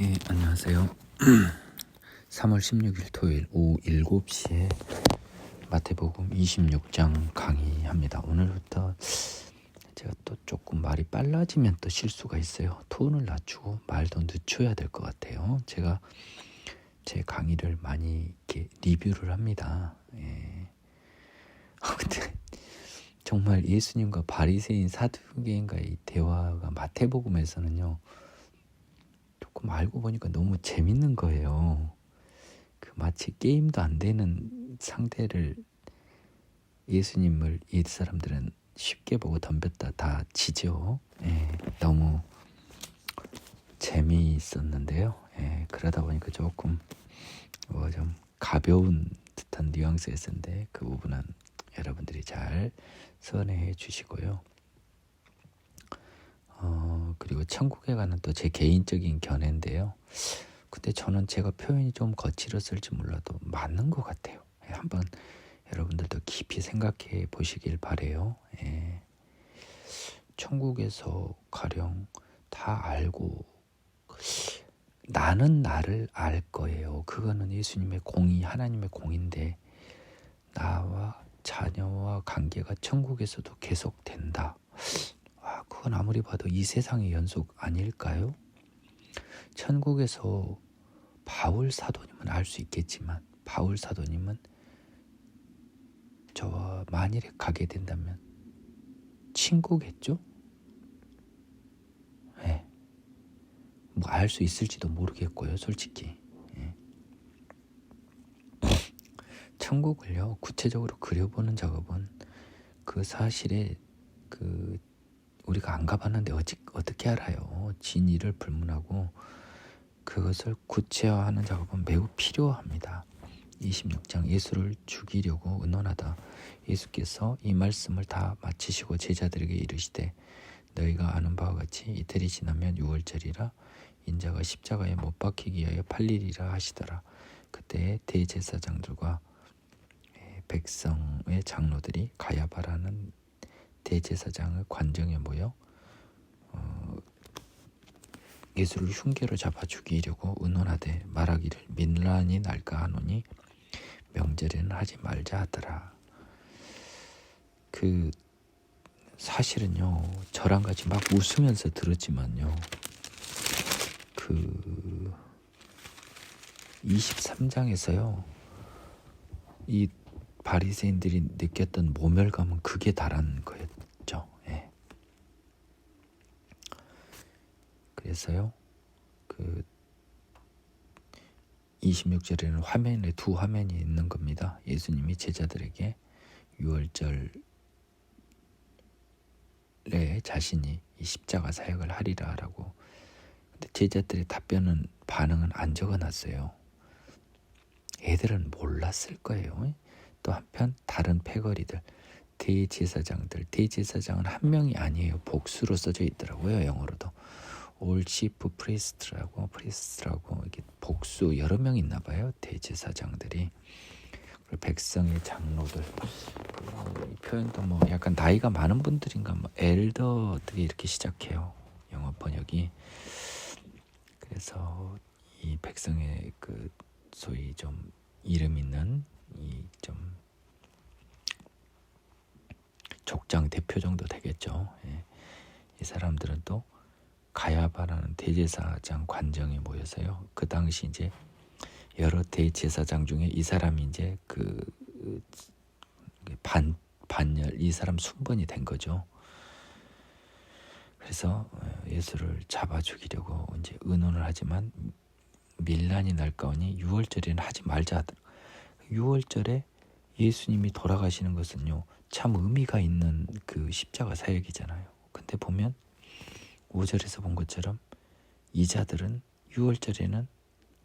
예, 안녕하세요. 3월 16일 토요일 오후 7시에 마태복음 26장 강의합니다. 오늘부터 제가 또 조금 말이 빨라지면 또 실수가 있어요. 톤을 낮추고 말도 늦춰야 될 것 같아요. 제가 제 강의를 많이 이렇게 리뷰를 합니다. 근데 정말 예수님과 바리새인 사두개인과의 대화가 마태복음에서는요. 조금 알고 보니까 너무 재밌는 거예요. 마치 게임도 안 되는 상대를 예수님을 이 사람들은 쉽게 보고 덤볐다 다 지죠. 너무 재미있었는데요. 그러다 보니까 조금 좀 가벼운 듯한 뉘앙스였는데 그 부분은 여러분들이 잘 선회해 주시고요. 그리고 천국에 관한 또 제 개인적인 견해인데요. 근데 저는 제가 표현이 좀 거칠었을지 몰라도 맞는 것 같아요. 한번 여러분들도 깊이 생각해 보시길 바래요. 천국에서 가령 다 알고 나는 나를 알 거예요. 그거는 예수님의 공의, 하나님의 공인데 나와 자녀와 관계가 천국에서도 계속된다. 그건 아무리 봐도 이 세상의 연속 아닐까요? 천국에서 바울 사도님은 알 수 있겠지만 바울 사도님은 저와 만일에 가게 된다면 친구겠죠? 뭐 알 수 있을지도 모르겠고요, 솔직히. 천국을요 구체적으로 그려보는 작업은 그 사실에 우리가 안 가봤는데 어떻게 알아요? 진위를 불문하고 그것을 구체화하는 작업은 매우 필요합니다. 26장 예수를 죽이려고 의논하다 예수께서 이 말씀을 다 마치시고 제자들에게 이르시되 너희가 아는 바와 같이 이틀이 지나면 유월절이라 인자가 십자가에 못 박히기 위하여 팔리리라 하시더라. 그때 대제사장들과 백성의 장로들이 가야바라는 대제사장의 관정에 모여 예수를 흉계로 잡아 죽이려고 의논하되 말하기를 민란이 날까 하노니 명절에는 하지 말자 하더라. 사실은요 저랑 같이 막 웃으면서 들었지만요 23장에서요 이 바리새인들이 느꼈던 모멸감은 극에 달한 거였죠. 그래서요 26절에는 화면에 두 화면이 있는 겁니다. 예수님이 제자들에게 유월절에 자신이 이 십자가 사역을 하리라 라고. 근데 제자들의 반응은 안 적어놨어요. 애들은 몰랐을 거예요. 또 한편 다른 패거리들 대제사장은 한 명이 아니에요. 복수로 써져 있더라고요. 영어로도 올 치프 프리스트라고 이게 복수 여러 명 있나 봐요. 대제사장들이. 그리고 백성의 장로들. 이 표현도 뭐 약간 나이가 많은 분들인가 엘더들이 이렇게 시작해요. 영어 번역이. 그래서 이 백성의 소위 좀 이름 있는 이 좀 족장 대표 정도 되겠죠. 이 사람들은 또 가야바라는 대제사장 관정에 모여서요. 그 당시 이제 여러 대제사장 중에 이 사람이 이제 반열 이 사람 순번이 된 거죠. 그래서 예수를 잡아 죽이려고 이제 의논을 하지만 밀란이 날까오니 유월절에는 하지 말자 하더라. 유월절에 예수님이 돌아가시는 것은요 참 의미가 있는 십자가 사역이잖아요. 근데 보면 5절에서 본 것처럼 이자들은 유월절에는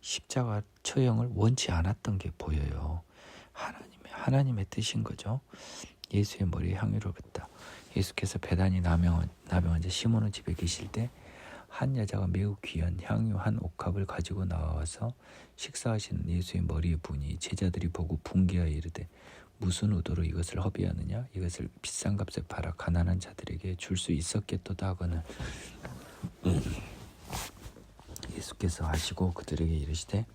십자가 처형을 원치 않았던 게 보여요. 하나님의 뜻인 거죠. 예수의 머리에 향유를 붓다. 예수께서 베다니 나병환자 시몬의 집에 계실 때 한 여자가 매우 귀한 향유 한 옥합을 가지고 나와서 식사하시는 예수의 머리에 부으니 제자들이 보고 분개하여 이르되 무슨 의도로 이것을 허비하느냐? 이것을 비싼 값에 팔아 가난한 자들에게 줄 수 있었겠도다 하거늘. 예수께서 아시고 그들에게 이르시되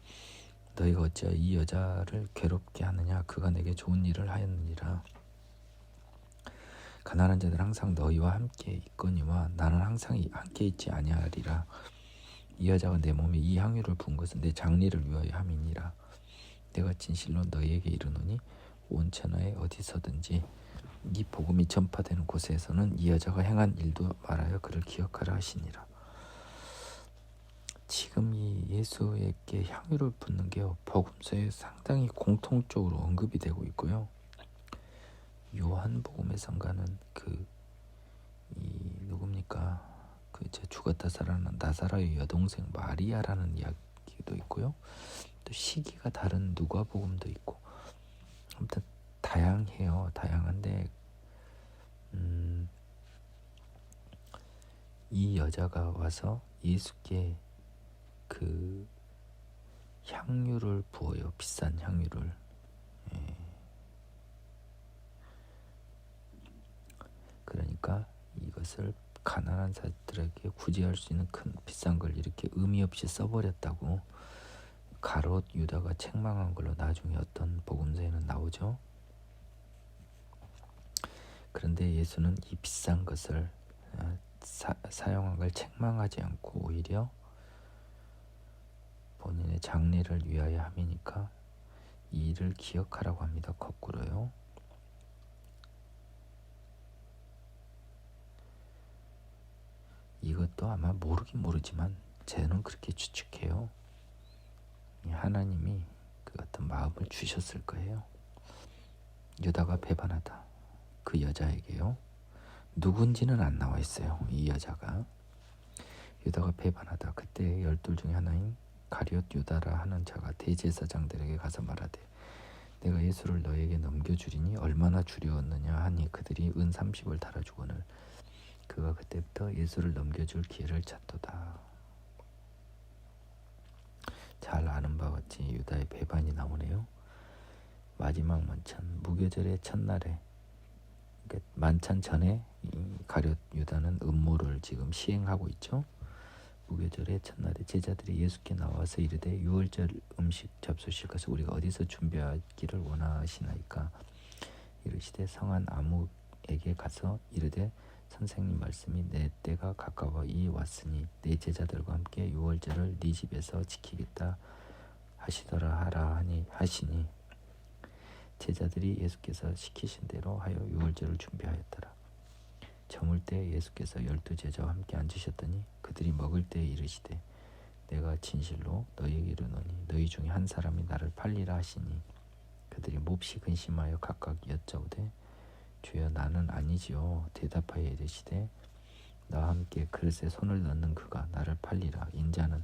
너희가 어찌하여 이 여자를 괴롭게 하느냐 그가 내게 좋은 일을 하였느니라. 가난한 자들 항상 너희와 함께 있거니와 나는 항상 함께 있지 아니하리라. 이 여자가 내 몸에 이 향유를 부은 것은 내 장례를 위하여 함이니라. 내가 진실로 너희에게 이르노니 온 천하에 어디서든지 이 복음이 전파되는 곳에서는 이 여자가 행한 일도 말하여 그를 기억하라 하시니라. 지금 이 예수에게 향유를 붓는 게 복음서에 상당히 공통적으로 언급이 되고 있고요. 요한복음에선가는 누굽니까? 제 죽었다 살아난 나사로의 여동생 마리아라는 이야기도 있고요. 또 시기가 다른 누가복음도 있고, 아무튼 다양해요. 다양한데 이 여자가 와서 예수께 그 향유를 부어요. 비싼 향유를. 그러니까 이것을 가난한 자들에게 구제할 수 있는 큰 비싼 걸 이렇게 의미 없이 써버렸다고 가롯 유다가 책망한 걸로 나중에 어떤 복음서에는 나오죠. 그런데 예수는 이 비싼 것을 사용한 걸 책망하지 않고 오히려 본인의 장례를 위하여 함이니까 이 일을 기억하라고 합니다. 거꾸로요. 이것도 아마 모르긴 모르지만 저는 그렇게 추측해요. 하나님이 그 어떤 마음을 주셨을 거예요. 유다가 배반하다. 그 여자에게요. 누군지는 안 나와 있어요. 이 여자가. 유다가 배반하다. 그때 12 중에 하나인 가룟 유다라 하는 자가 대제사장들에게 가서 말하되 내가 예수를 너에게 넘겨주리니 얼마나 주려었느냐 하니 그들이 은 30을 달아주거늘 그가 그때부터 예수를 넘겨줄 기회를 찾도다. 잘 아는 바와 같이 유다의 배반이 나오네요. 마지막 만찬 무교절의 첫날에, 그러니까 만찬 전에 이 가룟 유다는 음모를 지금 시행하고 있죠. 무교절의 첫날에 제자들이 예수께 나와서 이르되 유월절 음식 잡수실 것을 우리가 어디서 준비하기를 원하시나이까. 이르시되 성한 아무에게 가서 이르되 선생님 말씀이 내 때가 가까워 이 왔으니 내 제자들과 함께 유월절을 네 집에서 지키겠다 하시더라 하라 하시니 제자들이 예수께서 시키신 대로 하여 유월절을 준비하였더라. 저물 때 예수께서 12 제자와 함께 앉으셨더니 그들이 먹을 때에 이르시되 내가 진실로 너희에게 이르노니 너희 중에 한 사람이 나를 팔리라 하시니 그들이 몹시 근심하여 각각 여짜오되 주여 나는 아니지요. 대답하여 이르시되 나와 함께 그릇에 손을 넣는 그가 나를 팔리라. 인자는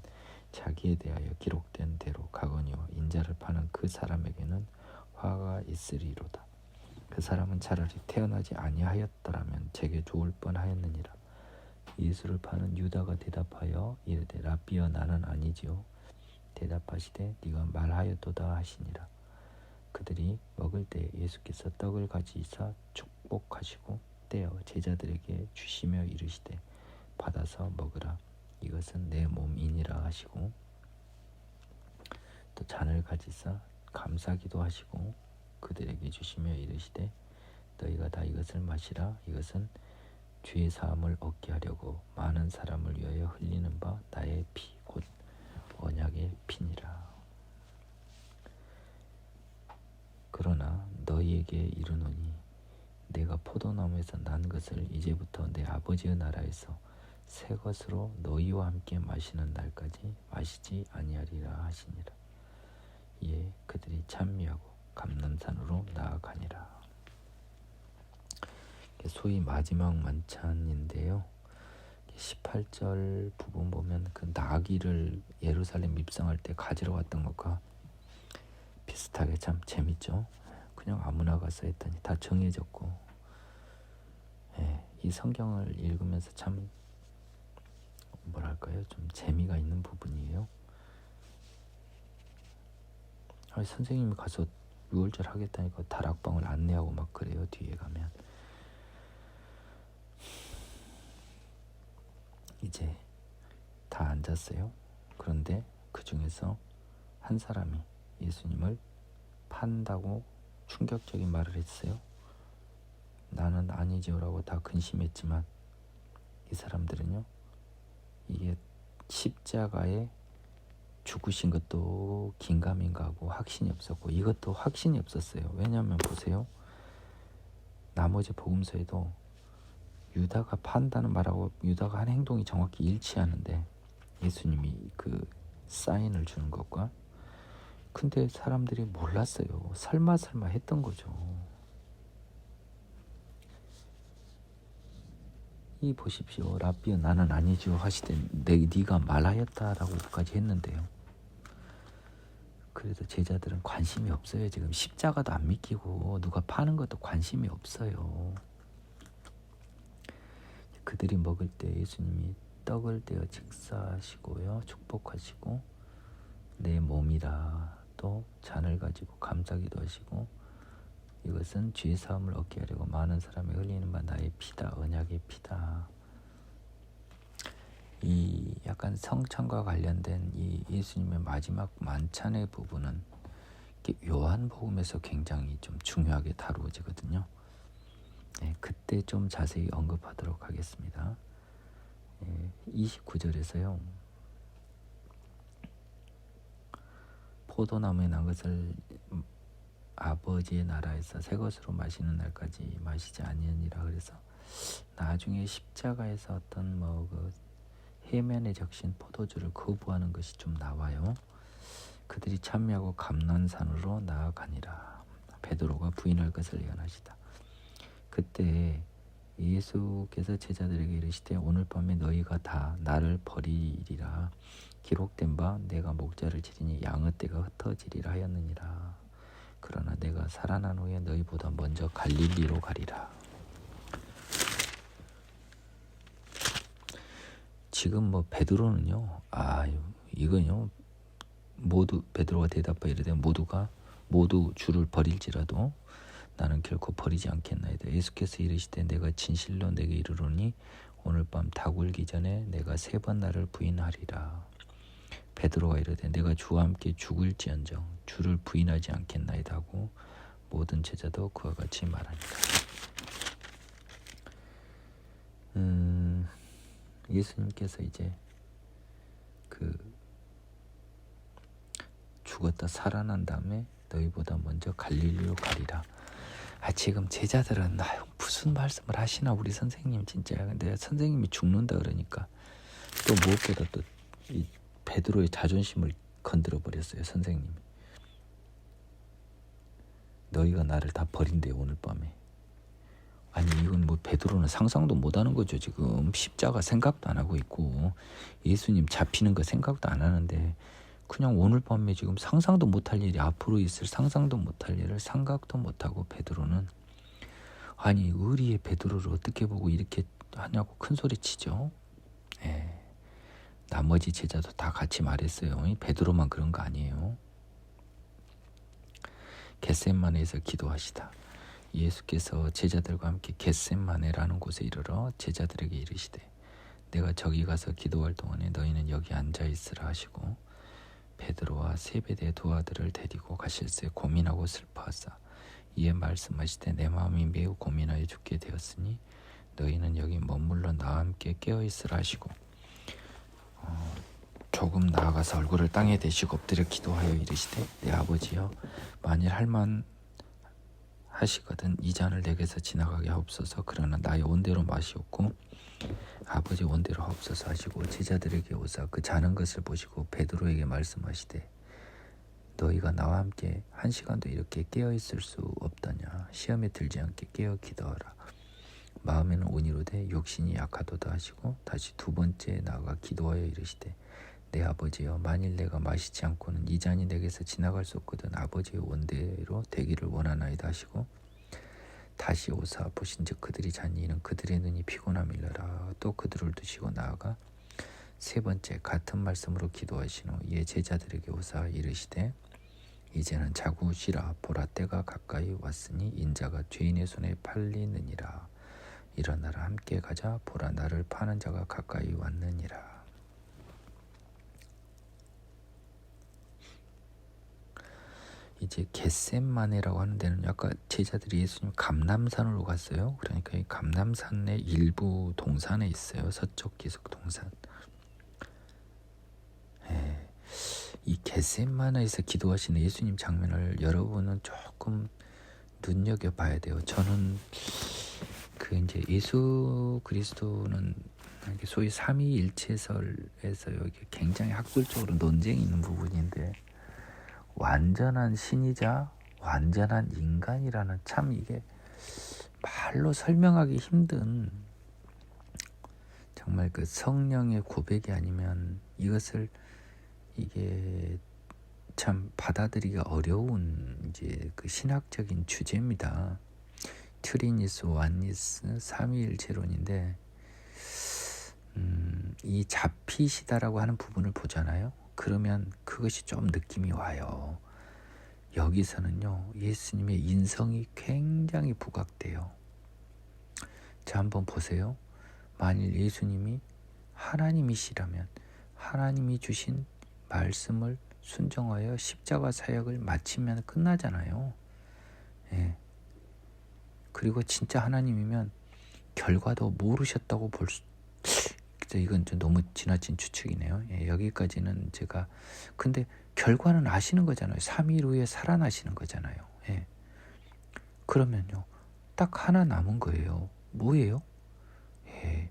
자기에 대하여 기록된 대로 가거니와 인자를 파는 그 사람에게는 화가 있으리로다. 그 사람은 차라리 태어나지 아니하였더라면 제게 좋을 뻔하였느니라. 예수를 파는 유다가 대답하여 이르되 라비여 나는 아니지요. 대답하시되 네가 말하였도다 하시니라. 그들이 먹을 때 예수께서 떡을 가지사 축복하시고 떼어 제자들에게 주시며 이르시되 받아서 먹으라. 이것은 내 몸이니라 하시고 또 잔을 가지사 감사기도 하시고 그들에게 주시며 이르시되 너희가 다 이것을 마시라. 이것은 죄 사함을 얻게 하려고 많은 사람을 위하여 흘리는 바 나의 피 곧 언약의 피니라. 그러나 너희에게 이르노니 내가 포도나무에서 난 것을 이제부터 내 아버지의 나라에서 새 것으로 너희와 함께 마시는 날까지 마시지 아니하리라 하시니라. 이에 그들이 찬미하고 감람산으로 나아가니라. 소위 마지막 만찬인데요. 18절 부분 보면 그 나귀를 예루살렘 입성할 때 가지러 왔던 것과 비슷하게 참 재밌죠. 그냥 아무나 가서 했더니 다 정해졌고, 이 성경을 읽으면서 참 뭐랄까요, 좀 재미가 있는 부분이에요. 선생님이 가서 유월절 하겠다니까 다락방을 안내하고 막 그래요. 뒤에 가면 이제 다 앉았어요. 그런데 그 중에서 한 사람이 예수님을 판다고 충격적인 말을 했어요. 나는 아니지요라고 다 근심했지만 이 사람들은요, 이게 십자가에 죽으신 것도 긴가민가하고 확신이 없었고 이것도 확신이 없었어요. 왜냐하면 보세요, 나머지 복음서에도 유다가 판다는 말하고 유다가 한 행동이 정확히 일치하는데, 예수님이 그 사인을 주는 것과, 근데 사람들이 몰랐어요. 설마 했던 거죠. 이 보십시오. 랍비여 나는 아니지요 하시되 네가 말하였다라고까지 했는데요. 그래도 제자들은 관심이 없어요. 지금 십자가도 안 믿기고 누가 파는 것도 관심이 없어요. 그들이 먹을 때 예수님이 떡을 떼어 직사하시고요, 축복하시고 내 몸이라 또 잔을 가지고 감사기도 하시고, 이것은 죄 사함을 얻게 하려고 많은 사람이 흘리는 바 나의 피다, 언약의 피다. 이 약간 성찬과 관련된 이 예수님의 마지막 만찬의 부분은 요한복음에서 굉장히 좀 중요하게 다루어지거든요. 네, 그때 좀 자세히 언급하도록 하겠습니다. 29절에서요. 포도나무에 난 것을 아버지의 나라에서 새 것으로 마시는 날까지 마시지 아니하니라. 그래서 나중에 십자가에서 어떤 그 해면에 적신 포도주를 거부하는 것이 좀 나와요. 그들이 참여하고 감난산으로 나아가니라. 베드로가 부인할 것을 예언하시다. 그때 예수께서 제자들에게 이르시되 오늘 밤에 너희가 다 나를 버리리라. 기록된 바 내가 목자를 치리니 양의 떼가 흩어지리라 하였느니라. 그러나 내가 살아난 후에 너희보다 먼저 갈릴리로 가리라. 지금 베드로는요, 이건요, 모두 베드로가 대답하여 이르되 모두 주를 버릴지라도 나는 결코 버리지 않겠나이다. 예수께서 이르시되 내가 진실로 내게 이르노니 오늘 밤 닭울기 전에 내가 3번 나를 부인하리라. 베드로가 이르되 내가 주와 함께 죽을지언정 주를 부인하지 않겠나이다 하고 모든 제자도 그와 같이 말하니라. 예수님께서 이제 죽었다 살아난 다음에 너희보다 먼저 갈릴리로 가리라. 지금 제자들은 무슨 말씀을 하시나 우리 선생님 진짜. 근데 선생님이 죽는다 그러니까 또 무엇보다 또 이 베드로의 자존심을 건드려 버렸어요. 선생님이. 너희가 나를 다 버린대 오늘 밤에. 이건 베드로는 상상도 못하는 거죠. 지금 십자가 생각도 안 하고 있고 예수님 잡히는 거 생각도 안 하는데 그냥 오늘 밤에 지금 상상도 못할 일이 앞으로 있을 상상도 못할 일을 생각도 못하고 베드로는 의리의 베드로를 어떻게 보고 이렇게 하냐고 큰 소리 치죠. 나머지 제자도 다 같이 말했어요. 베드로만 그런 거 아니에요. 겟세마네에서 기도하시다. 예수께서 제자들과 함께 겟세마네라는 곳에 이르러 제자들에게 이르시되 내가 저기 가서 기도할 동안에 너희는 여기 앉아있으라 하시고 베드로와 세베대의 두 아들을 데리고 가실새 고민하고 슬퍼하사 이에 말씀하시되 내 마음이 매우 고민하여 죽게 되었으니 너희는 여기 머물러 나와 함께 깨어있으라 하시고 조금 나아가서 얼굴을 땅에 대시고 엎드려 기도하여 이르시되 내 아버지여 만일 할만 하시거든 이 잔을 내게서 지나가게 하옵소서. 그러나 나의 원대로 마시옵고 아버지 원대로 하옵소서 하시고 제자들에게 오사 그 자는 것을 보시고 베드로에게 말씀하시되 너희가 나와 함께 1시간도 이렇게 깨어있을 수 없더냐. 시험에 들지 않게 깨어 기도하라. 마음에는 온이로되 욕심이 약하도다 하시고 다시 2번째 나아가 기도하여 이르시되 내 아버지여 만일 내가 마시지 않고는 이 잔이 내게서 지나갈 수 없거든 아버지의 원대로 되기를 원하나이다 하시고 다시 오사 보신즉 그들이 자니 이는 그들의 눈이 피곤함이라. 또 그들을 두시고 나아가 3번째 같은 말씀으로 기도하신 후 이에 제자들에게 오사 이르시되 이제는 자고 쉬라. 보라 때가 가까이 왔으니 인자가 죄인의 손에 팔리느니라. 일어나라 함께 가자. 보라 나를 파는 자가 가까이 왔느니라. 이제 겟셋마네라고 하는 데는 아까 제자들이 예수님 감람산으로 갔어요. 그러니까 이 감람산의 일부 동산에 있어요. 서쪽 기슭 동산. 예, 이 겟셋마네에서 기도하시는 예수님 장면을 여러분은 조금 눈여겨 봐야 돼요. 저는 그 이제 예수 그리스도는 소위 삼위일체설에서 여기 굉장히 학술적으로 논쟁이 있는 부분인데, 완전한 신이자 완전한 인간이라는, 참 이게 말로 설명하기 힘든 정말 그 성령의 고백이 아니면 이것을 이게 참 받아들이기가 어려운 이제 그 신학적인 주제입니다. 트리니스, 완니스, 삼위일체론인데, 이 잡히시다라고 하는 부분을 보잖아요. 그러면 그것이 좀 느낌이 와요. 여기서는요, 예수님의 인성이 굉장히 부각돼요. 자, 한번 보세요. 만일 예수님이 하나님이시라면 하나님이 주신 말씀을 순종하여 십자가 사역을 마치면 끝나잖아요. 예. 그리고 진짜 하나님이면 결과도 모르셨다고 볼 수, 이건 좀 너무 지나친 추측이네요. 예, 여기까지는 제가, 근데 결과는 아시는 거잖아요. 3일 후에 살아나시는 거잖아요. 예. 그러면요, 딱 하나 남은 거예요. 뭐예요? 예,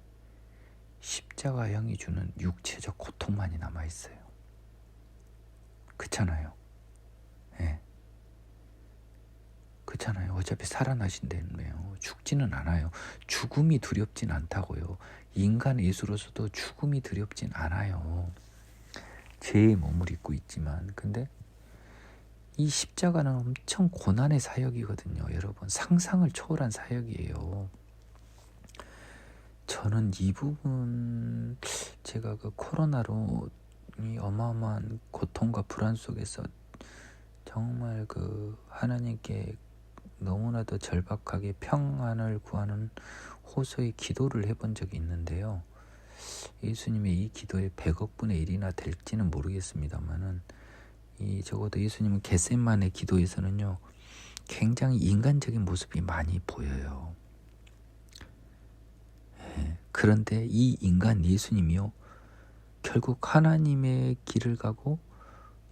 십자가형이 주는 육체적 고통만이 남아있어요. 그렇잖아요. 예. 그렇잖아요. 어차피 살아나신다며요. 죽지는 않아요. 죽음이 두렵진 않다고요. 인간 예수로서도 죽음이 두렵진 않아요. 죄의 몸을 입고 있지만, 근데 이 십자가는 엄청 고난의 사역이거든요. 여러분, 상상을 초월한 사역이에요. 저는 이 부분, 제가 그 코로나로 이 어마어마한 고통과 불안 속에서 정말 그 하나님께 너무나도 절박하게 평안을 구하는 호소의 기도를 해본 적이 있는데요. 예수님의 이 기도에 100억 분의 1이나 될지는 모르겠습니다만은, 이 적어도 예수님은 겟셋마네 기도에서는요, 굉장히 인간적인 모습이 많이 보여요. 예, 그런데 이 인간 예수님이요, 결국 하나님의 길을 가고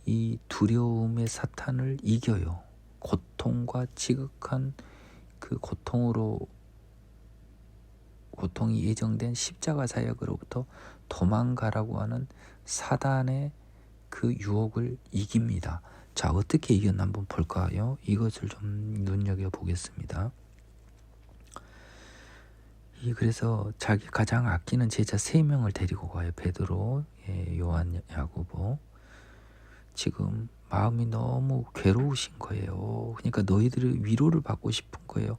이 두려움의 사탄을 이겨요. 고통과 지극한 그 고통이 예정된 십자가 사역으로부터 도망가라고 하는 사단의 그 유혹을 이깁니다. 자, 어떻게 이겼나 한번 볼까요? 이것을 좀 눈여겨보겠습니다. 그래서 자기 가장 아끼는 제자 3명을 데리고 가요. 베드로, 요한, 야고보. 지금 마음이 너무 괴로우신 거예요. 그러니까 너희들이 위로를 받고 싶은 거예요.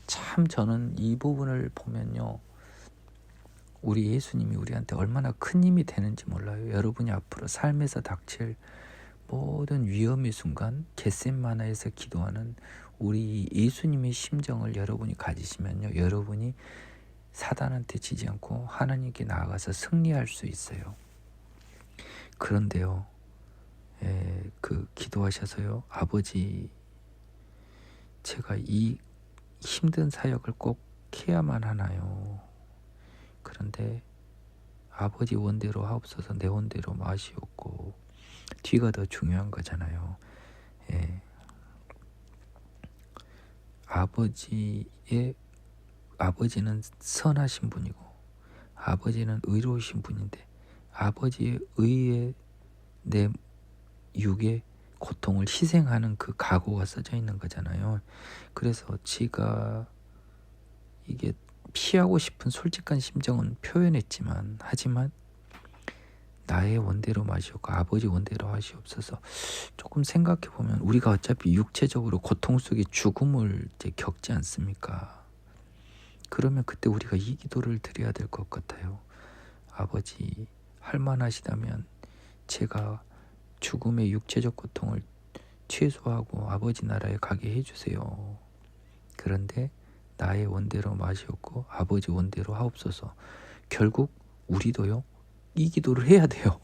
참 저는 이 부분을 보면요, 우리 예수님이 우리한테 얼마나 큰 힘이 되는지 몰라요. 여러분이 앞으로 삶에서 닥칠 모든 위험의 순간 겟셋마네에서 기도하는 우리 예수님의 심정을 여러분이 가지시면요, 여러분이 사단한테 지지 않고 하나님께 나아가서 승리할 수 있어요. 그런데요, 그 기도하셔서요, 아버지, 제가 이 힘든 사역을 꼭 해야만 하나요? 그런데 아버지 원대로 하옵소서, 내 원대로 마시옵고, 뒤가 더 중요한 거잖아요. 아버지는 선하신 분이고 아버지는 의로우신 분인데, 아버지의 의에 내 육의 고통을 희생하는 그 각오가 써져 있는 거잖아요. 그래서 지가 이게 피하고 싶은 솔직한 심정은 표현했지만, 하지만 나의 원대로 마시옵고 아버지 원대로 하시옵소서. 조금 생각해보면 우리가 어차피 육체적으로 고통 속에 죽음을 이제 겪지 않습니까? 그러면 그때 우리가 이 기도를 드려야 될 것 같아요. 아버지, 할만하시다면 제가 죽음의 육체적 고통을 최소화하고 아버지 나라에 가게 해주세요. 그런데 나의 원대로 마시옵고 아버지 원대로 하옵소서. 결국 우리도요, 이 기도를 해야 돼요.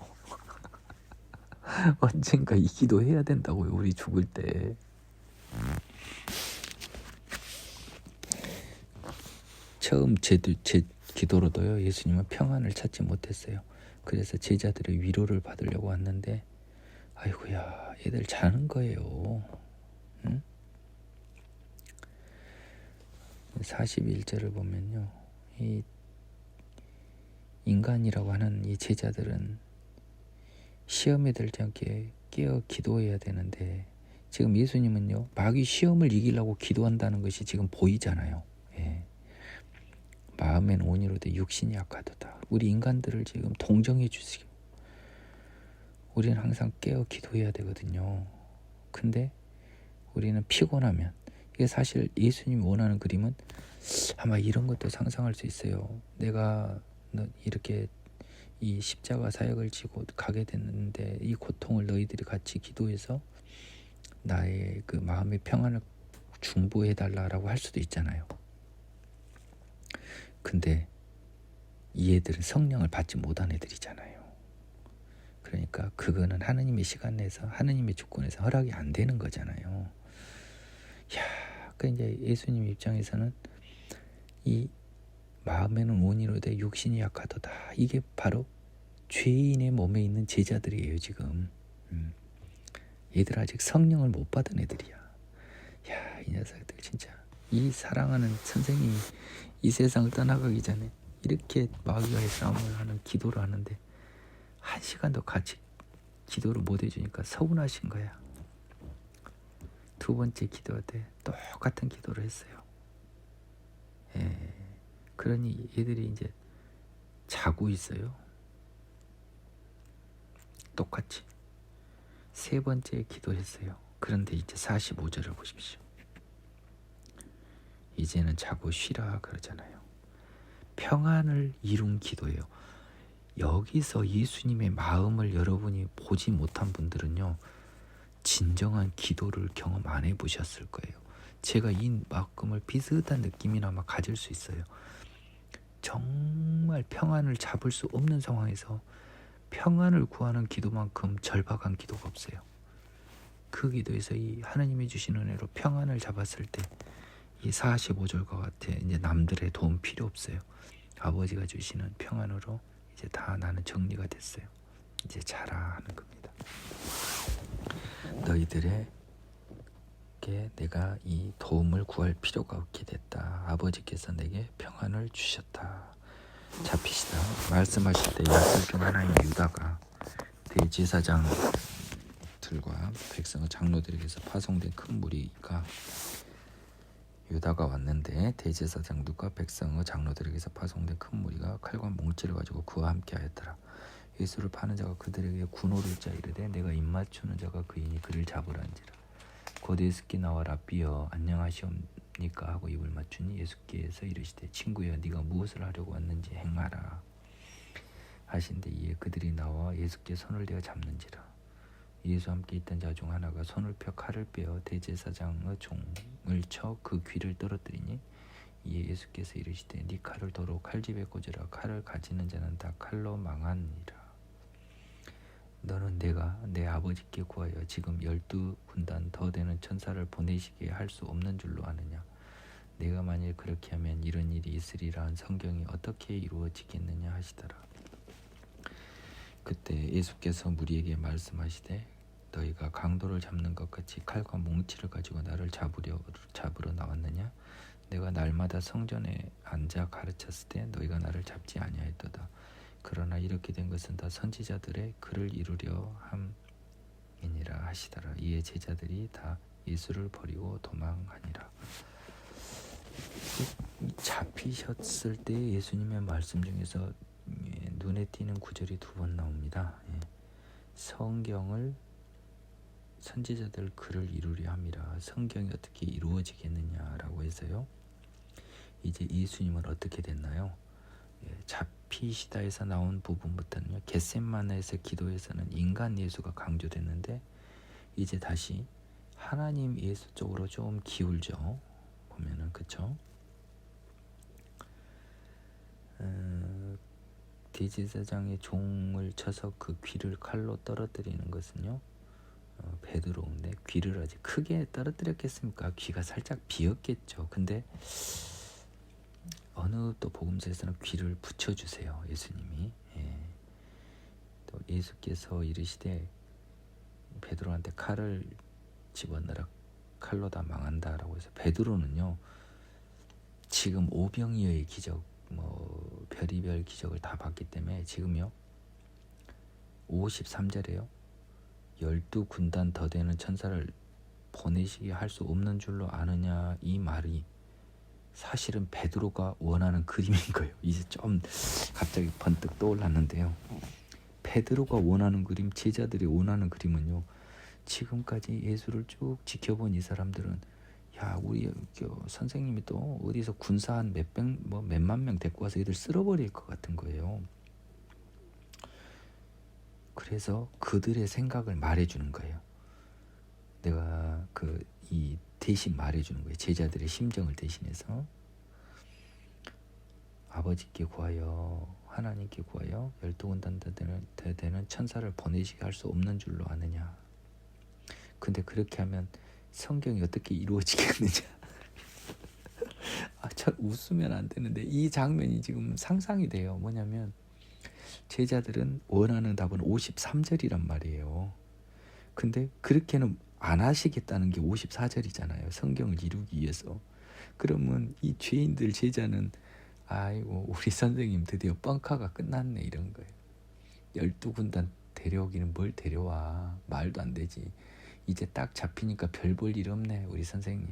언젠가 이 기도 해야 된다고요. 우리 죽을 때. 처음 제 기도로도요, 예수님은 평안을 찾지 못했어요. 그래서 제자들의 위로를 받으려고 왔는데, 아이고야, 애들 자는 거예요. 응? 41절을 보면요, 이 인간이라고 하는 이 제자들은 시험에 들지 않게 깨어 기도해야 되는데, 지금 예수님은요, 마귀 시험을 이기려고 기도한다는 것이 지금 보이잖아요. 예. 마음엔 온이로되 육신이 약하도다. 우리 인간들을 지금 동정해 주시고, 우리는 항상 깨어 기도해야 되거든요. 근데 우리는 피곤하면, 이게 사실 예수님이 원하는 그림은 아마 이런 것도 상상할 수 있어요. 내가 이렇게 이 십자가 사역을 지고 가게 됐는데, 이 고통을 너희들이 같이 기도해서 나의 그 마음의 평안을 중보해 달라라고 할 수도 있잖아요. 근데 이 애들은 성령을 받지 못한 애들이잖아요. 그러니까 그거는 하느님의 시간 내에서, 하느님의 조건에서 허락이 안 되는 거잖아요. 그 이제 예수님 입장에서는 이 마음에는 온이로되 육신이 약하도다. 이게 바로 죄인의 몸에 있는 제자들이에요, 지금. 얘들 아직 성령을 못 받은 애들이야. 이 녀석들 진짜, 이 사랑하는 선생님이 이 세상을 떠나가기 전에 이렇게 마귀와의 싸움을 하는 기도를 하는데, 한 시간도 같이 기도를 못 해주니까 서운하신 거야. 두 번째 기도 때 똑같은 기도를 했어요. 그러니 얘들이 이제 자고 있어요. 똑같이. 세 번째 기도했어요. 그런데 이제 45절을 보십시오. 이제는 자고 쉬라 그러잖아요. 평안을 이룬 기도예요. 여기서 예수님의 마음을 여러분이 보지 못한 분들은요, 진정한 기도를 경험 안 해보셨을 거예요. 제가 이 만큼을 비슷한 느낌이나마 가질 수 있어요. 정말 평안을 잡을 수 없는 상황에서 평안을 구하는 기도만큼 절박한 기도가 없어요. 그 기도에서 이 하나님이 주신 은혜로 평안을 잡았을 때, 이 45절과 같아 이제 남들의 도움 필요 없어요. 아버지가 주시는 평안으로 이제 다 나는 정리가 됐어요. 이제 자라 하는 겁니다. 너희들에게 내가 이 도움을 구할 필요가 없게 됐다. 아버지께서 내게 평안을 주셨다. 잡히시다 말씀하실 때 야설 중 하나인 유다가 대제사장들과 백성의 장로들에게서 파송된 큰 무리가, 유다가 왔는데 대제사장들과 백성의 장로들에게서 파송된 큰 무리가 칼과 몽치를 가지고 그와 함께 하였더라. 예수를 파는 자가 그들에게 군호를 짜 이르되 내가 입맞추는 자가 그이니 그를 잡으란지라. 곧 예수께 나와 랍비여 안녕하시옵니까 하고 입을 맞추니 예수께서 이르시되 친구여 네가 무엇을 하려고 왔는지 행하라 하신데, 이에 그들이 나와 예수께 손을 대어 잡는지라. 예수와 함께 있던 자 중 하나가 손을 펴 칼을 빼어 대제사장의 종을 쳐 그 귀를 떨어뜨리니, 이에 예수께서 이르시되 네 칼을 도로 칼집에 꽂으라. 칼을 가지는 자는 다 칼로 망하니라. 너는 내가 내 아버지께 구하여 지금 12군단 더 되는 천사를 보내시게 할 수 없는 줄로 아느냐. 내가 만일 그렇게 하면 이런 일이 있으리라 한 성경이 어떻게 이루어지겠느냐 하시더라. 그때 예수께서 무리에게 말씀하시되 너희가 강도를 잡는 것 같이 칼과 몽치를 가지고 나를 잡으러 나왔느냐. 내가 날마다 성전에 앉아 가르쳤을 때 너희가 나를 잡지 아니하였도다. 그러나 이렇게 된 것은 다 선지자들의 글을 이루려 함이니라 하시더라. 이에 제자들이 다 예수를 버리고 도망하니라. 잡히셨을 때 예수님의 말씀 중에서 눈에 띄는 구절이 두 번 나옵니다. 성경을 선지자들 글을 이루려 함이라. 성경이 어떻게 이루어지겠느냐라고 해서요. 이제 예수님은 어떻게 됐나요? 잡히시다에서 나온 부분부터는요, 겟세마네에서 기도에서는 인간 예수가 강조됐는데, 이제 다시 하나님 예수 쪽으로 좀 기울죠. 보면은 그쵸? 대제사장의 종을 쳐서 그 귀를 칼로 떨어뜨리는 것은요, 베드로인데 귀를 아주 크게 떨어뜨렸겠습니까? 귀가 살짝 비었겠죠. 근데 어느 또 복음서에서는 귀를 붙여주세요. 예수님이. 또 예수께서 이르시되 베드로한테 칼을 집어넣으라. 칼로 다 망한다라고 해서 베드로는요. 지금 오병이어의 기적, 별의별 기적을 다 봤기 때문에 지금요. 53절에요. 12군단 더 되는 천사를 보내시게 할 수 없는 줄로 아느냐, 이 말이 사실은 베드로가 원하는 그림인 거예요. 이제 좀 갑자기 번뜩 떠올랐는데요. 베드로가 원하는 그림, 제자들이 원하는 그림은요. 지금까지 예수를 쭉 지켜본 이 사람들은 야, 우리 선생님이 또 어디서 군사 한 몇만 명 데리고 와서 애들 쓸어버릴 것 같은 거예요. 그래서 그들의 생각을 말해주는 거예요. 내가 이 대신 말해주는 거예요. 제자들의 심정을 대신해서 아버지께 구하여 하나님께 구하여 12군단 되는 천사를 보내시게 할 수 없는 줄로 아느냐. 근데 그렇게 하면 성경이 어떻게 이루어지겠느냐. 참 웃으면 안 되는데 이 장면이 지금 상상이 돼요. 뭐냐면 제자들은 원하는 답은 53절이란 말이에요. 근데 그렇게는 안 하시겠다는 게 54절이잖아요. 성경을 이루기 위해서. 그러면 이 죄인들 제자는 아이고 우리 선생님 드디어 뻥카가 끝났네 이런 거예요. 12군단 데려오기는 뭘 데려와. 말도 안 되지. 이제 딱 잡히니까 별 볼 일 없네 우리 선생님.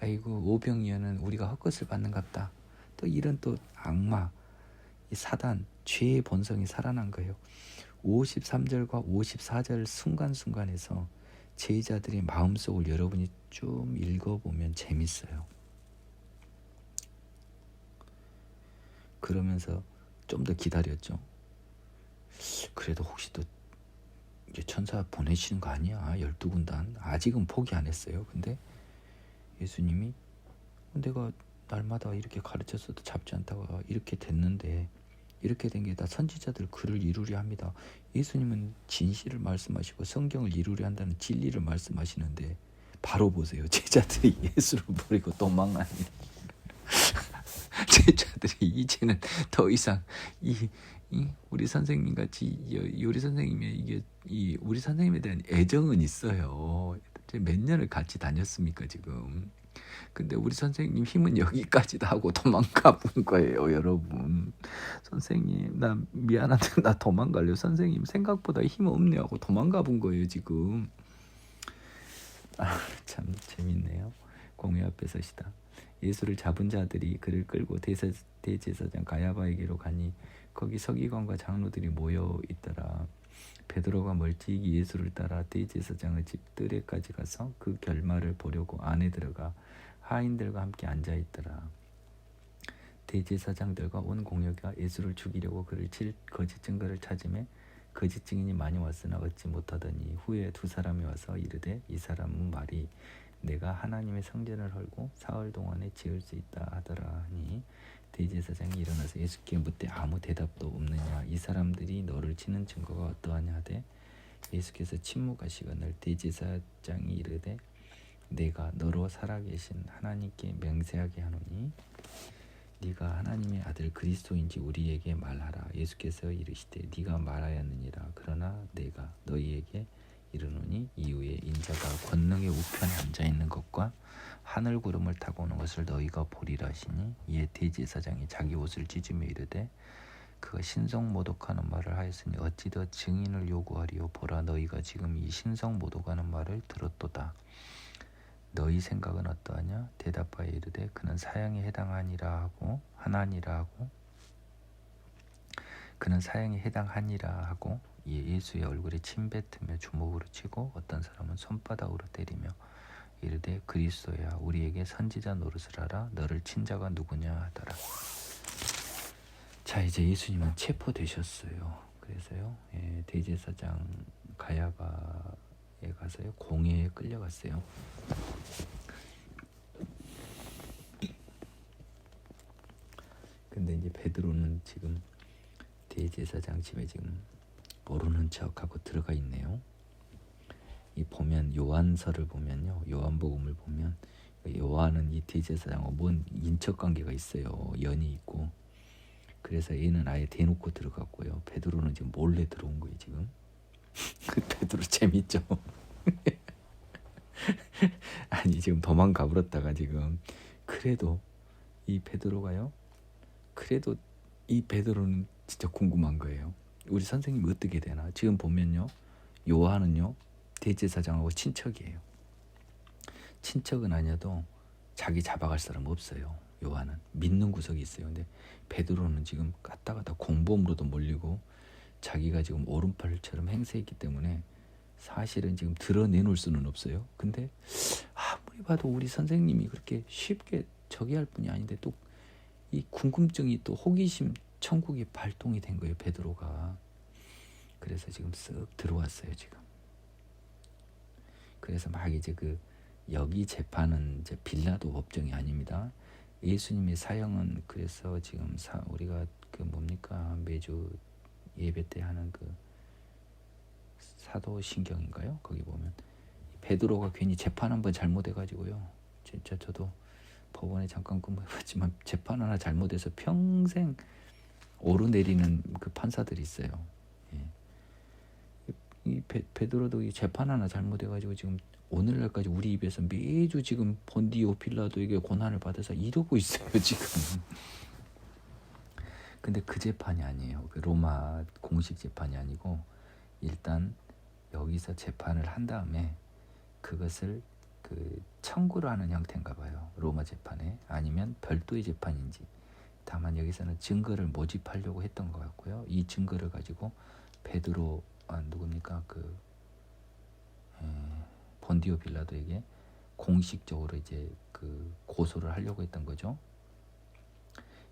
아이고 오병이어는 우리가 헛것을 받는갑다. 또 이런 또 악마, 이 사단, 죄의 본성이 살아난 거예요. 53절과 54절 순간순간에서 제자들의 마음속을 여러분이 좀 읽어보면 재밌어요. 그러면서 좀 더 기다렸죠. 그래도 혹시 또 이제 천사 보내시는 거 아니야? 12군단. 아직은 포기 안 했어요. 근데 예수님이 내가 날마다 이렇게 가르쳤어도 잡지 않다가 이렇게 됐는데 이렇게 된 게 다 선지자들 글을 이루려 합니다. 예수님은 진실을 말씀하시고 성경을 이루려 한다는 진리를 말씀하시는데 바로 보세요. 제자들이 예수를 버리고 도망가는 제자들이 이제는 더 이상 우리 선생님 같이 우리 선생님의 우리 선생님에 대한 애정은 있어요. 몇 년을 같이 다녔습니까 지금. 근데 우리 선생님 힘은 여기까지도 하고 도망가 본 거예요, 여러분. 선생님 나 미안한데 나 도망갈래요. 선생님 생각보다 힘 없네 하고 도망가 본 거예요 지금. 참 재밌네요. 공회 앞에 서시다. 예수를 잡은 자들이 그를 끌고 대제사장 가야바에게로 가니 거기 서기관과 장로들이 모여 있더라. 베드로가 멀찍이 예수를 따라 대제사장의 집 뜰에까지 가서 그 결말을 보려고 안에 들어가 하인들과 함께 앉아 있더라. 대제사장들과 온 공회가 예수를 죽이려고 그를 칠 거짓 증거를 찾으매 거짓 증인이 많이 왔으나 얻지 못하더니 후에 두 사람이 와서 이르되 이 사람은 말이 내가 하나님의 성전을 헐고 사흘 동안에 지을 수 있다 하더라 하니 대제사장이 일어나서 예수께 묻되 아무 대답도 없느냐. 이 사람들이 너를 치는 증거가 어떠하냐 하되 예수께서 침묵하시거늘 대제사장이 이르되 내가 너로 살아계신 하나님께 맹세하게 하노니 네가 하나님의 아들 그리스도인지 우리에게 말하라. 예수께서 이르시되 네가 말하였느니라. 그러나 내가 너희에게 이르노니 이후에 인자가 권능의 우편에 앉아있는 것과 하늘 구름을 타고 오는 것을 너희가 보리라 하시니 이에 대제사장이 자기 옷을 찢으며 이르되 그가 신성모독하는 말을 하였으니 어찌 더 증인을 요구하리요. 보라 너희가 지금 이 신성모독하는 말을 들었도다. 너희 생각은 어떠하냐? 대답하여 이르되 그는 사형에 해당하니라 하고 하나니라 하고 그는 사형에 해당하니라 하고 이에 예수의 얼굴에 침 뱉으며 주먹으로 치고 어떤 사람은 손바닥으로 때리며 이르되 그리스도야 우리에게 선지자 노릇을 하라. 너를 친 자가 누구냐 하더라. 자 이제 예수님은 체포되셨어요. 그래서요 대제사장 가야바에 가서요 공회에 끌려갔어요. 근데 이제 베드로는 지금 대제사장 집에 지금 모르는 척하고 들어가 있네요. 이 보면 요한서를 보면요, 요한복음을 보면 요한은 이 대제사장하고 뭔 인척 관계가 있어요. 연이 있고. 그래서 얘는 아예 대놓고 들어갔고요. 베드로는 지금 몰래 들어온 거예요 지금. 베드로 재밌죠. 아니 지금 도망가 버렸다가 지금. 그래도 이 베드로가요, 그래도 이 베드로는 진짜 궁금한 거예요. 우리 선생님이 어떻게 되나. 지금 보면요, 요한은요 대제사장하고 친척이에요. 친척은 아니어도 자기 잡아갈 사람 없어요. 요한은 믿는 구석이 있어요. 근데 베드로는 지금 갔다 갔다 공범으로도 몰리고 자기가 지금 오른팔처럼 행세했기 때문에 사실은 지금 드러내놓을 수는 없어요. 근데 아무리 봐도 우리 선생님이 그렇게 쉽게 저기 할 분이 아닌데 또 이 궁금증이 또 호기심 천국이 발동이 된 거예요, 베드로가. 그래서 지금 쓱 들어왔어요 지금. 그래서 막 이제 여기 재판은 이제 빌라도 법정이 아닙니다. 예수님의 사형은 그래서 지금 우리가 뭡니까 매주 예배 때 하는 사도신경인가요? 거기 보면 베드로가 괜히 재판 한번 잘못해가지고요. 진짜 저도 법원에 잠깐 근무해봤지만 재판 하나 잘못해서 평생 오르내리는 판사들이 있어요. 예. 이 베드로도 이 재판 하나 잘못해가지고 지금 오늘날까지 우리 입에서 매주 지금 본디오 빌라도에게 고난을 받아서 이러고 있어요 지금. 근데 그 재판이 아니에요. 로마 공식 재판이 아니고 일단 여기서 재판을 한 다음에 그것을 청구를 하는 형태인가 봐요. 로마 재판에. 아니면 별도의 재판인지. 다만 여기서는 증거를 모집하려고 했던 것 같고요. 이 증거를 가지고 베드로 누굽니까 본디오 빌라도에게 공식적으로 이제 고소를 하려고 했던 거죠.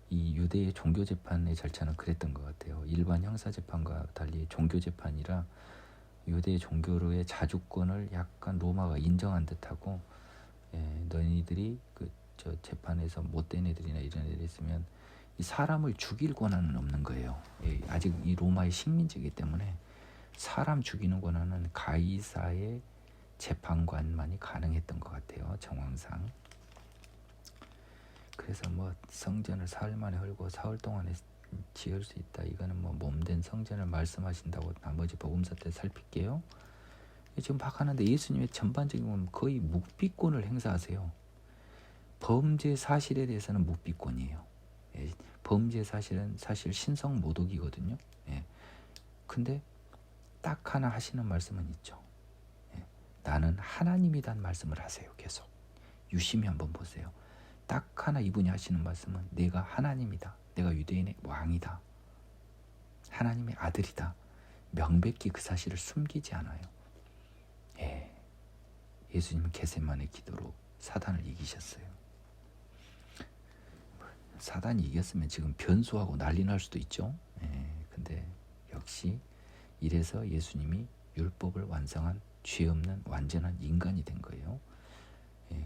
이 유대의 종교 재판의 절차는 그랬던 것 같아요. 일반 형사 재판과 달리 종교 재판이라 유대 종교로의 자주권을 약간 로마가 인정한 듯하고, 너희들이 저 재판에서 못된 애들이나 이런 애들이 있으면 이 사람을 죽일 권한은 없는 거예요. 아직 이 로마의 식민지이기 때문에 사람 죽이는 권한은 가이사의 재판관만이 가능했던 것 같아요, 정황상. 그래서 성전을 사흘 만에 헐고 사흘 동안에 지을 수 있다. 이거는 몸된 성전을 말씀하신다고 나머지 복음서 때 살필게요. 지금 막 하는데 예수님의 전반적인 건 거의 묵비권을 행사하세요. 범죄 사실에 대해서는 묵비권이에요. 범죄 사실은 사실 신성 모독이거든요. 근데 딱 하나 하시는 말씀은 있죠. 나는 하나님이란 말씀을 하세요. 계속 유심히 한번 보세요. 딱 하나 이분이 하시는 말씀은 내가 하나님이다. 내가 유대인의 왕이다. 하나님의 아들이다. 명백히 그 사실을 숨기지 않아요. 예수님은 겟세마네 기도로 사단을 이기셨어요. 사단이 이겼으면 지금 변수하고 난리 날 수도 있죠. 근데 역시 이래서 예수님이 율법을 완성한 죄 없는 완전한 인간이 된 거예요.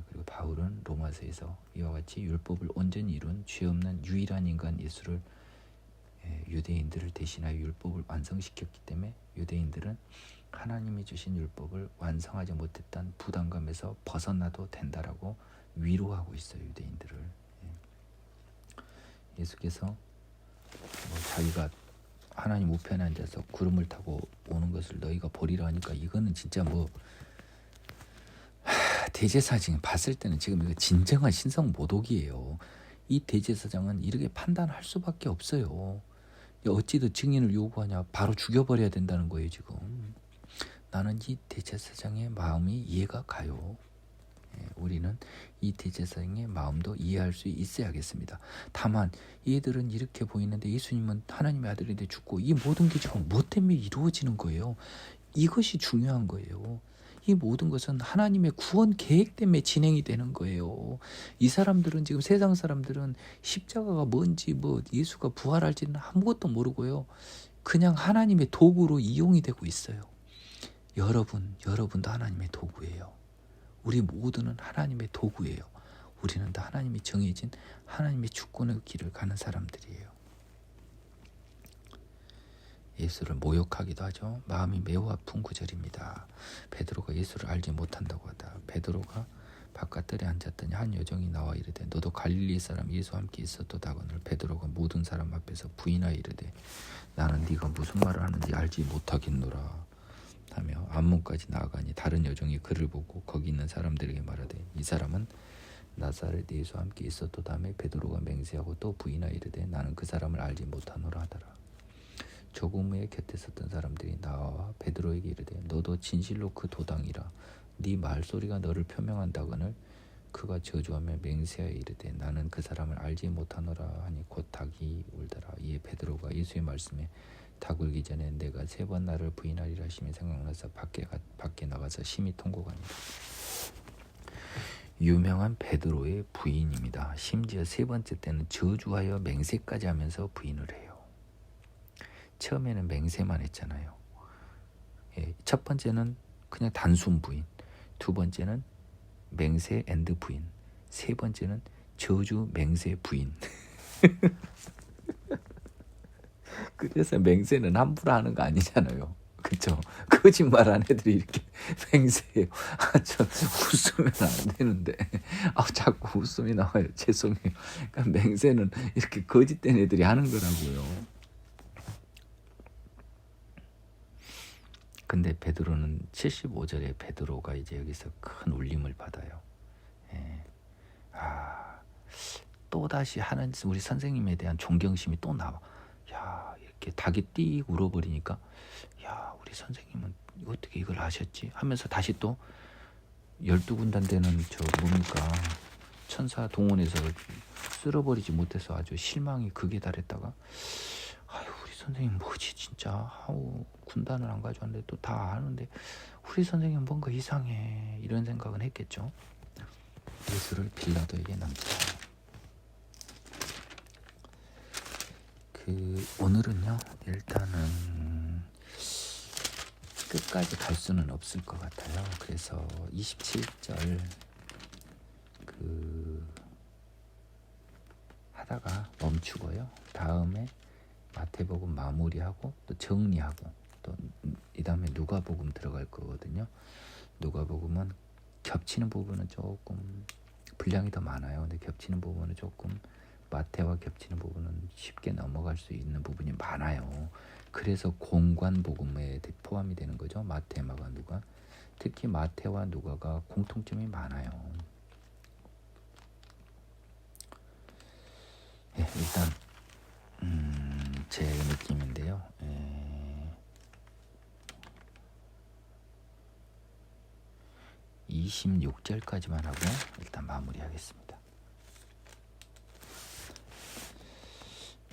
그리고 바울은 로마서에서 이와 같이 율법을 온전히 이룬 죄 없는 유일한 인간 예수를 유대인들을 대신하여 율법을 완성시켰기 때문에 유대인들은 하나님이 주신 율법을 완성하지 못했던 부담감에서 벗어나도 된다라고 위로하고 있어요, 유대인들을. 예수께서 자기가 하나님 우편에 앉아서 구름을 타고 오는 것을 너희가 보리라 하니까 이거는 진짜 대제사장 봤을 때는 지금 이거 진정한 신성 모독이에요. 이 대제사장은 이렇게 판단할 수밖에 없어요. 어찌도 증인을 요구하냐, 바로 죽여버려야 된다는 거예요 지금. 나는 이 대제사장의 마음이 이해가 가요. 우리는 이 대제사장의 마음도 이해할 수 있어야겠습니다. 다만 얘들은 이렇게 보이는데 예수님은 하나님의 아들인데 죽고 이 모든 게 지금 뭐 때문에 이루어지는 거예요? 이것이 중요한 거예요. 이 모든 것은 하나님의 구원 계획 때문에 진행이 되는 거예요. 이 사람들은 지금 세상 사람들은 십자가가 뭔지 예수가 부활할지는 아무것도 모르고요. 그냥 하나님의 도구로 이용이 되고 있어요. 여러분도 하나님의 도구예요. 우리 모두는 하나님의 도구예요. 우리는 다 하나님이 정해진 하나님의 주권의 길을 가는 사람들이에요. 예수를 모욕하기도 하죠. 마음이 매우 아픈 구절입니다. 베드로가 예수를 알지 못한다고 하다. 베드로가 바깥들에 앉았더니 한 여종이 나와 이르되 너도 갈릴리 사람 예수와 함께 있었도다거늘. 베드로가 모든 사람 앞에서 부인하여 이르되 나는 네가 무슨 말을 하는지 알지 못하겠노라 하며 안문까지 나아가니 다른 여종이 그를 보고 거기 있는 사람들에게 말하되 이 사람은 나사렛 예수와 함께 있었도다 하며 베드로가 맹세하고 또 부인하여 이르되 나는 그 사람을 알지 못하노라 하더라. 조금 후에 곁에 섰던 사람들이 나와 베드로에게 이르되 너도 진실로 그 도당이라. 네 말소리가 너를 표명한다거늘. 그가 저주하며 맹세하여 이르되 나는 그 사람을 알지 못하노라 하니 곧 닭이 울더라. 이에 베드로가 예수의 말씀에 닭 울기 전에 내가 3번 나를 부인하리라 하심이 생각나서 밖에 나가서 심히 통곡하니라. 유명한 베드로의 부인입니다. 심지어 3번째 때는 저주하여 맹세까지 하면서 부인을 해요. 처음에는 맹세만 했잖아요. 첫 번째는 그냥 단순 부인, 두 번째는 맹세 앤드 부인, 세 번째는 저주 맹세 부인. 그래서 맹세는 함부로 하는 거 아니잖아요. 그렇죠? 거짓말한 애들이 이렇게 맹세해요. 저 웃으면 안 되는데 자꾸 웃음이 나와요. 죄송해요. 그러니까 맹세는 이렇게 거짓된 애들이 하는 거라고요. 근데 베드로는 75절에 베드로가 이제 여기서 큰 울림을 받아요. 또 다시 하는 우리 선생님에 대한 존경심이 또 나와. 야, 이렇게 닭이 띠 울어버리니까 야, 우리 선생님은 어떻게 이걸 아셨지? 하면서 다시 또 12군단 되는 뭡니까? 천사 동원해서 쓸어버리지 못해서 아주 실망이 극에 달했다가 우리 선생님 뭐지 진짜 군단을 안 가져왔는데 또 다 아는데 우리 선생님 뭔가 이상해 이런 생각은 했겠죠. 예수를 빌라도에게 넘기다. 오늘은요 일단은 끝까지 갈 수는 없을 것 같아요. 그래서 27절 하다가 멈추고요. 다음에 마태복음 마무리하고 또 정리하고 또 이 다음에 누가복음 들어갈 거거든요. 누가복음은 겹치는 부분은 조금 분량이 더 많아요. 근데 겹치는 부분은 조금 마태와 겹치는 부분은 쉽게 넘어갈 수 있는 부분이 많아요. 그래서 공관복음에 포함이 되는 거죠. 마태, 마가, 누가. 특히 마태와 누가가 공통점이 많아요. 일단 제 느낌인데요. 26절까지만 하고 일단 마무리하겠습니다.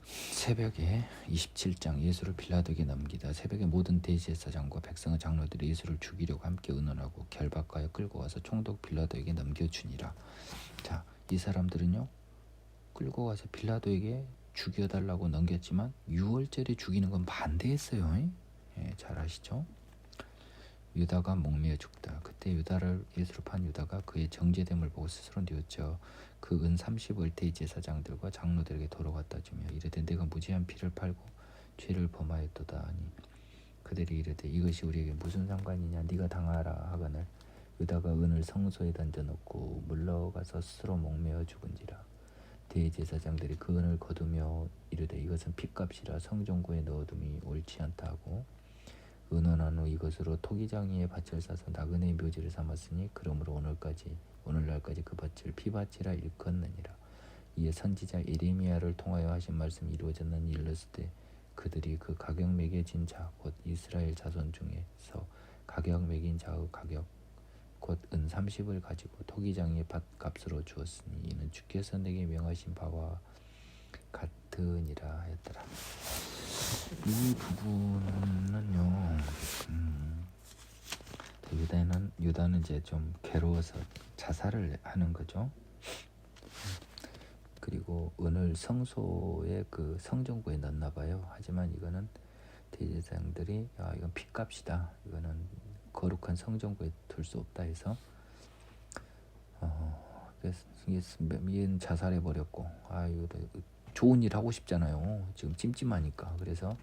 새벽에 27장 예수를 빌라도에게 넘기다. 새벽에 모든 대제사장과 백성의 장로들이 예수를 죽이려고 함께 의논하고 결박하여 끌고 와서 총독 빌라도에게 넘겨주니라. 자, 이 사람들은요 끌고 가서 빌라도에게 죽여달라고 넘겼지만 6월절에 죽이는 건 반대했어요. 잘 아시죠? 유다가 목매어 죽다. 그때 예수를 판 유다가 그의 정죄됨을 보고 스스로 뉘었죠. 그 은 30을 대제사장들과 장로들에게 돌아갔다 주며 이르되 내가 무지한 피를 팔고 죄를 범하였도다 하니 그들이 이르되 이것이 우리에게 무슨 상관이냐 네가 당하라 하거늘 유다가 은을 성소에 던져놓고 물러가서 스스로 목매어 죽은지라. 대제사장들이 그 은을 거두며 이르되 이것은 핏값이라 성전구에 넣어둠이 옳지 않다 하고 의논한 후 이것으로 토기장이의 밭을 사서 나그네의 묘지를 삼았으니 그러므로 오늘날까지 그 밭을 피밭이라 일컫느니라. 이에 선지자 예레미야를 통하여 하신 말씀이 이루어졌느니 일렀을 그들이 그 가격 매겨진 자 곧 이스라엘 자손 중에서 가격 매긴 자의 가격 곧 은 30을 가지고 토기장이의 밭값으로 주었으니 이는 주께서 내게 명하신 바와 같으니라 했더라. 이 부분은요, 유다는 이제 좀 괴로워서 자살을 하는 거죠. 그리고 은을 성소의 그 성전구에 넣나 봐요. 하지만 이거는 대제사장들이 이건 핏값이다. 이거는 거룩한 성전구에 둘 수 없다 해서 그래서 얘는 자살해 버렸고 이거 좋은 일 하고 싶잖아요. 지금 찜찜하니까. 그래서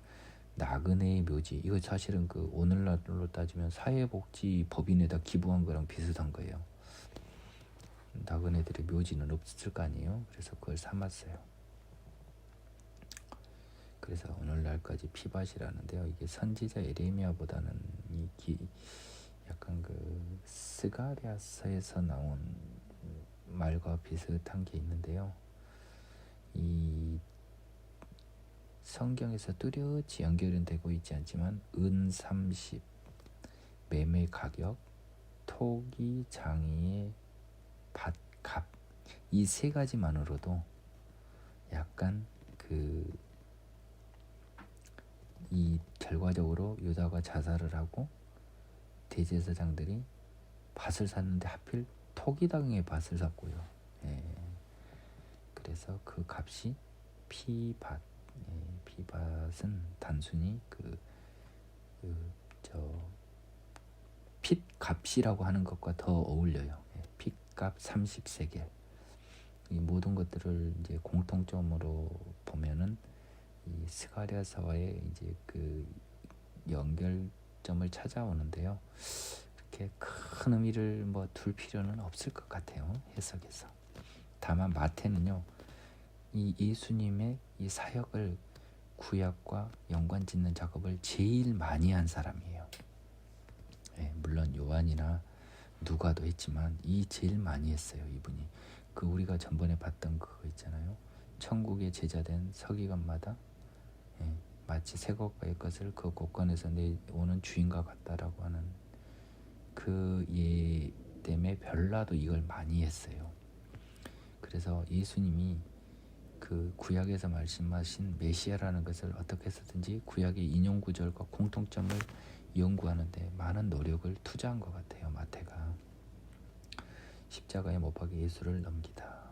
나그네의 묘지, 이거 사실은 그 오늘날로 따지면 사회복지법인에다 기부한 거랑 비슷한 거예요. 나그네들의 묘지는 없을 거 아니에요. 그래서 그걸 삼았어요. 그래서 오늘날까지 피밭이라는데요. 이게 선지자 에레미야보다는 약간 그 스가랴서에서 나온 말과 비슷한 게 있는데요. 이 성경에서 뚜렷이 연결은 되고 있지 않지만 은 30, 매매 가격, 토기 장이의 밭값, 이 세 가지만으로도 약간 이 결과적으로 유다가 자살을 하고 대제사장들이 밭을 샀는데 하필 토기당의 밭을 샀고요. 그래서 그 값이 피밭. 피밭은 단순히 핏값이라고 하는 것과 더 어울려요. 핏값 30세겔. 이 모든 것들을 이제 공통점으로 보면은 이 스가랴서와의 이제 그 연결점을 찾아오는데요. 이렇게 큰 의미를 둘 필요는 없을 것 같아요. 해석에서. 다만 마태는요, 이 예수님의 이 사역을 구약과 연관짓는 작업을 제일 많이 한 사람이에요. 물론 요한이나 누가도 했지만 이 제일 많이 했어요. 이분이 우리가 전번에 봤던 그거 있잖아요. 천국의 제자된 서기관마다 마치 새것과의 것을 그 곳간에서 내오는 주인과 같다라고 하는 그 예 때문에 별나도 이걸 많이 했어요. 그래서 예수님이 그 구약에서 말씀하신 메시아라는 것을 어떻게 해서든지 구약의 인용 구절과 공통점을 연구하는데 많은 노력을 투자한 것 같아요. 마태가. 십자가에 못 박혀 예수를 넘기다.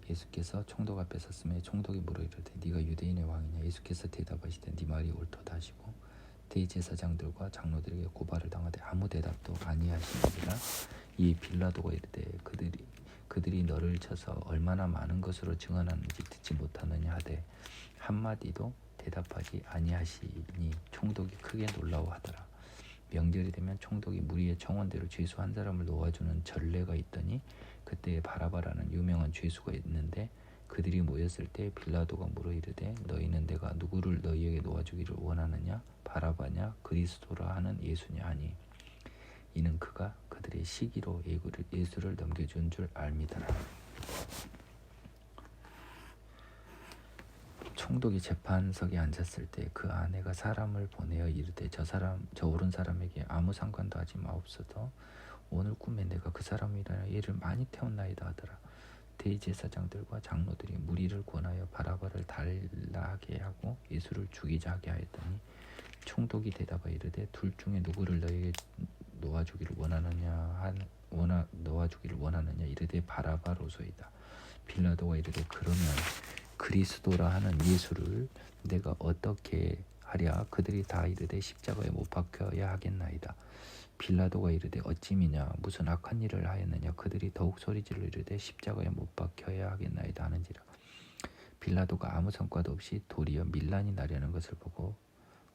예수께서 총독 앞에 섰으며 총독이 물어 이르되 네가 유대인의 왕이냐. 예수께서 대답하시되 네 말이 옳도다 하시고 대제사장들과 장로들에게 고발을 당하되 아무 대답도 아니하시니라. 이 빌라도가 이르되 그들이 너를 쳐서 얼마나 많은 것으로 증언하는지 듣지 못하느냐 하되 한마디도 대답하지 아니하시니 총독이 크게 놀라워하더라. 명절이 되면 총독이 무리의 청원대로 죄수 한 사람을 놓아주는 전례가 있더니 그때에 바라바라는 유명한 죄수가 있는데 그들이 모였을 때 빌라도가 물어 이르되 너희는 내가 누구를 너희에게 놓아주기를 원하느냐, 바라바냐, 그리스도라 하는 예수냐 하니 이는 그가 그들의 시기로 예수를 넘겨준 줄 알미더라. 총독이 재판석에 앉았을 때 그 아내가 사람을 보내어 이르되 저 오른 사람에게 아무 상관도 하지 마옵소서. 오늘 꿈에 내가 그 사람이라 얘를 많이 태웠나이다 하더라. 대제사장들과 장로들이 무리를 권하여 바라바를 달라하게 하고 예수를 죽이자 하게 하였더니 총독이 대답하여 이르되 둘 중에 누구를 너에게 놓아주기를 원하느냐 이르되 바라바로소이다. 빌라도가 이르되 그러면 그리스도라 하는 예수를 내가 어떻게 하랴. 그들이 다 이르되 십자가에 못 박혀야 하겠나이다. 빌라도가 이르되 어찌미냐 무슨 악한 일을 하였느냐. 그들이 더욱 소리질러 이르되 십자가에 못 박혀야 하겠나이다 하는지라. 빌라도가 아무 성과도 없이 도리어 밀란이 나려는 것을 보고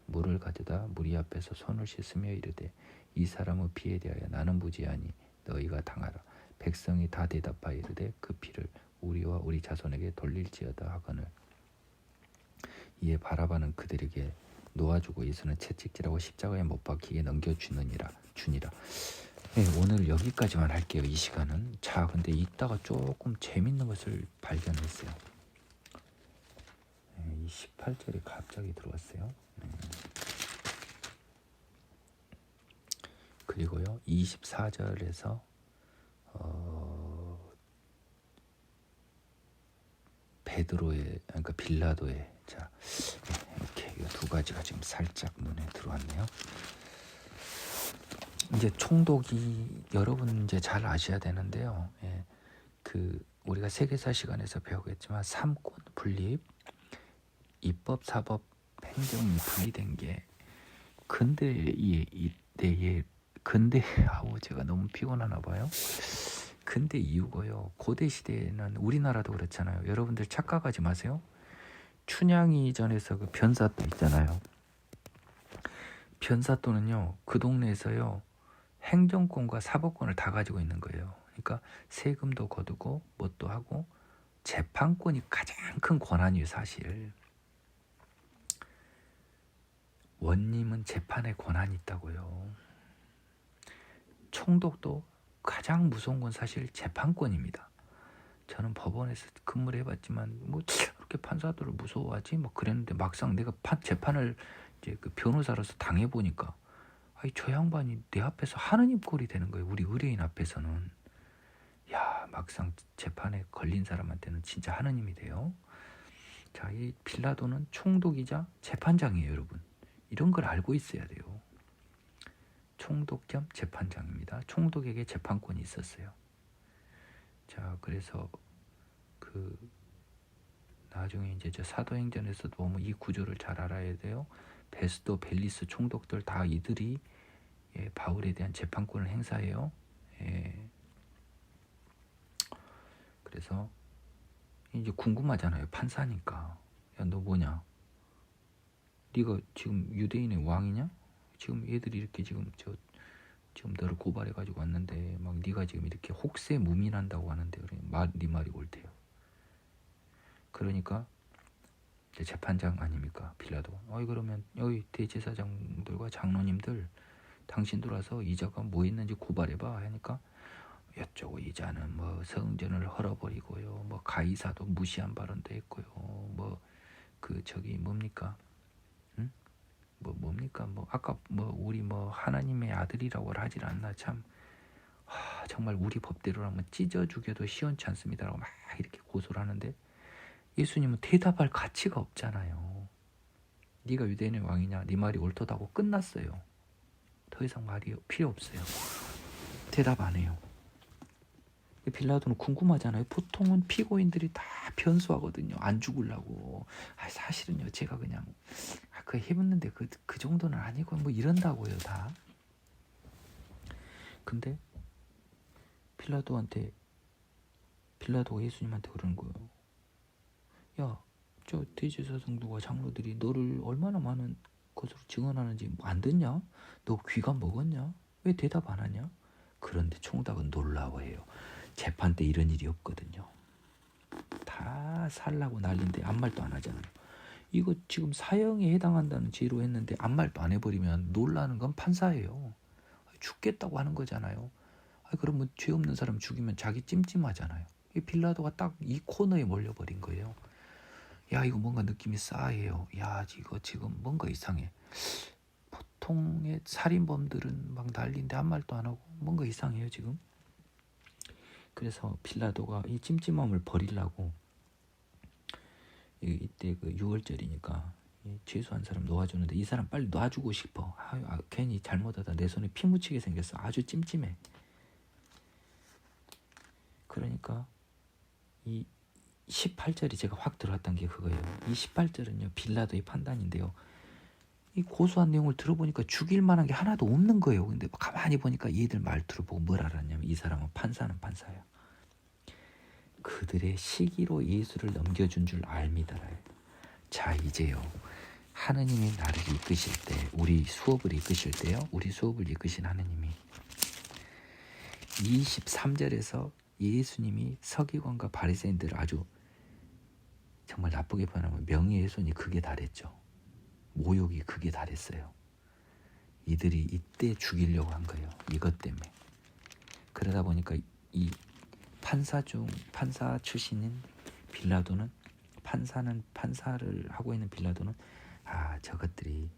물을 가져다 무리 앞에서 손을 씻으며 이르되 이 사람의 피에 대하여 나는 무죄하니 너희가 당하라. 백성이 다 대답하여 이르되 그 피를 우리와 우리 자손에게 돌릴지어다 하거늘. 이에 바라바는 그들에게 놓아주고 예수는 채찍질하고 십자가에 못 박히게 넘겨주니라. 오늘 여기까지만 할게요. 이 시간은. 자, 근데 이따가 조금 재밌는 것을 발견했어요. 이 18절이 갑자기 들어왔어요. 그리고요 24절에서 그러니까 빌라도의 자 이렇게 이 두 가지가 지금 살짝 눈에 들어왔네요. 이제 총독이 여러분 이제 잘 아셔야 되는데요. 우리가 세계사 시간에서 배우겠지만 삼권 분립, 입법, 사법, 행정이 분리된 게 제가 너무 피곤하나 봐요. 근대 이후고요. 고대 시대에는 우리나라도 그렇잖아요. 여러분들 착각하지 마세요. 춘향이 전에서 그 변사또 있잖아요. 변사또는요, 그 동네에서요 행정권과 사법권을 다 가지고 있는 거예요. 그러니까 세금도 거두고 뭣도 하고 재판권이 가장 큰 권한이에요. 사실 원님은 재판에 권한이 있다고요. 총독도 가장 무서운 건 사실 재판권입니다. 저는 법원에서 근무를 해봤지만 뭐 그렇게 판사들을 무서워하지 뭐 그랬는데 막상 내가 재판을 이제 그 변호사로서 당해보니까 아니 저 양반이 내 앞에서 하느님 꼴이 되는 거예요. 우리 의뢰인 앞에서는. 야, 막상 재판에 걸린 사람한테는 진짜 하느님이 돼요. 자, 이 빌라도는 총독이자 재판장이에요, 여러분. 이런 걸 알고 있어야 돼요. 총독 겸 재판장입니다. 총독에게 재판권이 있었어요. 자, 그래서 그 나중에 이제 저 사도행전에서도 보면 이 구조를 잘 알아야 돼요. 베스도, 벨리스 총독들 다 이들이 바울에 대한 재판권을 행사해요. 그래서 이제 궁금하잖아요. 판사니까. 야, 너 뭐냐? 네가 지금 유대인의 왕이냐? 지금 얘들이 이렇게 지금 너를 고발해 가지고 왔는데 막 네가 지금 이렇게 혹세 무민한다고 하는데 그래 네 말이 옳대요. 그러니까 이제 재판장 아닙니까 빌라도. 그러면 여기 대제사장들과 장로님들 당신들 와서 이자가 뭐 있는지 고발해봐 하니까 여쩌고 이자는 뭐 성전을 헐어버리고요, 뭐 가이사도 무시한 발언도 했고요, 뭐 그 저기 뭡니까, 응? 뭡니까, 뭐 아까 뭐 우리 뭐 하나님의 아들이라고 하질 않나. 참 정말 우리 법대로라면 찢어 죽여도 시원치 않습니다라고 막 이렇게 고소를 하는데 예수님은 대답할 가치가 없잖아요. 네가 유대인의 왕이냐, 네 말이 옳다고 끝났어요. 더 이상 말이 필요 없어요. 대답 안 해요. 빌라도는 궁금하잖아요. 보통은 피고인들이 다 변수하거든요. 안 죽으려고. 사실은요, 제가 그냥 그 해봤는데 그 정도는 아니고 뭐 이런다고요, 다. 근데 빌라도가 예수님한테 그러는 거예요. 야, 저 대제사장들과 장로들이 너를 얼마나 많은 것으로 증언하는지 안 듣냐? 너 귀가 먹었냐? 왜 대답 안 하냐? 그런데 총독은 놀라워해요. 재판 때 이런 일이 없거든요. 다 살라고 난리인데 아무 말도 안 하잖아요. 이거 지금 사형에 해당한다는 죄로 했는데 아무 말도 안 해버리면 놀라는 건 판사예요. 죽겠다고 하는 거잖아요. 그러면 죄 없는 사람 죽이면 자기 찜찜하잖아요. 이 빌라도가 딱 이 코너에 몰려버린 거예요. 야, 이거 뭔가 느낌이 싸해요. 야, 이거 지금 뭔가 이상해. 보통의 살인범들은 막 난리인데 아무 말도 안 하고 뭔가 이상해요 지금. 그래서 빌라도가 이 찜찜함을 버리려고 이때 그 6월절이니까 죄수한 사람 놓아주는데 이 사람 빨리 놔주고 싶어. 괜히 잘못하다 내 손에 피 묻히게 생겼어. 아주 찜찜해. 그러니까 이 18절이 제가 확 들어왔던 게 그거예요. 이 18절은요 빌라도의 판단인데요. 이 고소한 내용을 들어보니까 죽일 만한 게 하나도 없는 거예요. 근데 가만히 보니까 얘들 말투를 보고 뭘 알았냐면 이 사람은 판사는 판사야. 그들의 시기로 예수를 넘겨준 줄 압니다. 자, 이제요. 하느님이 나를 이끄실 때, 우리 수업을 이끄실 때요. 우리 수업을 이끄신 하느님이 23절에서 예수님이 서기관과 바리새인들을 아주 정말 나쁘게 표현하면 명예훼손이 극에 달했죠. 모욕이 극에 달했어요. 이들이 이때 죽이려고 한 거예요. 이것 때문에. 그러다 보니까 이 판사 출신인 빌라도는 판사를 하고 있는 빌라도는 저것들이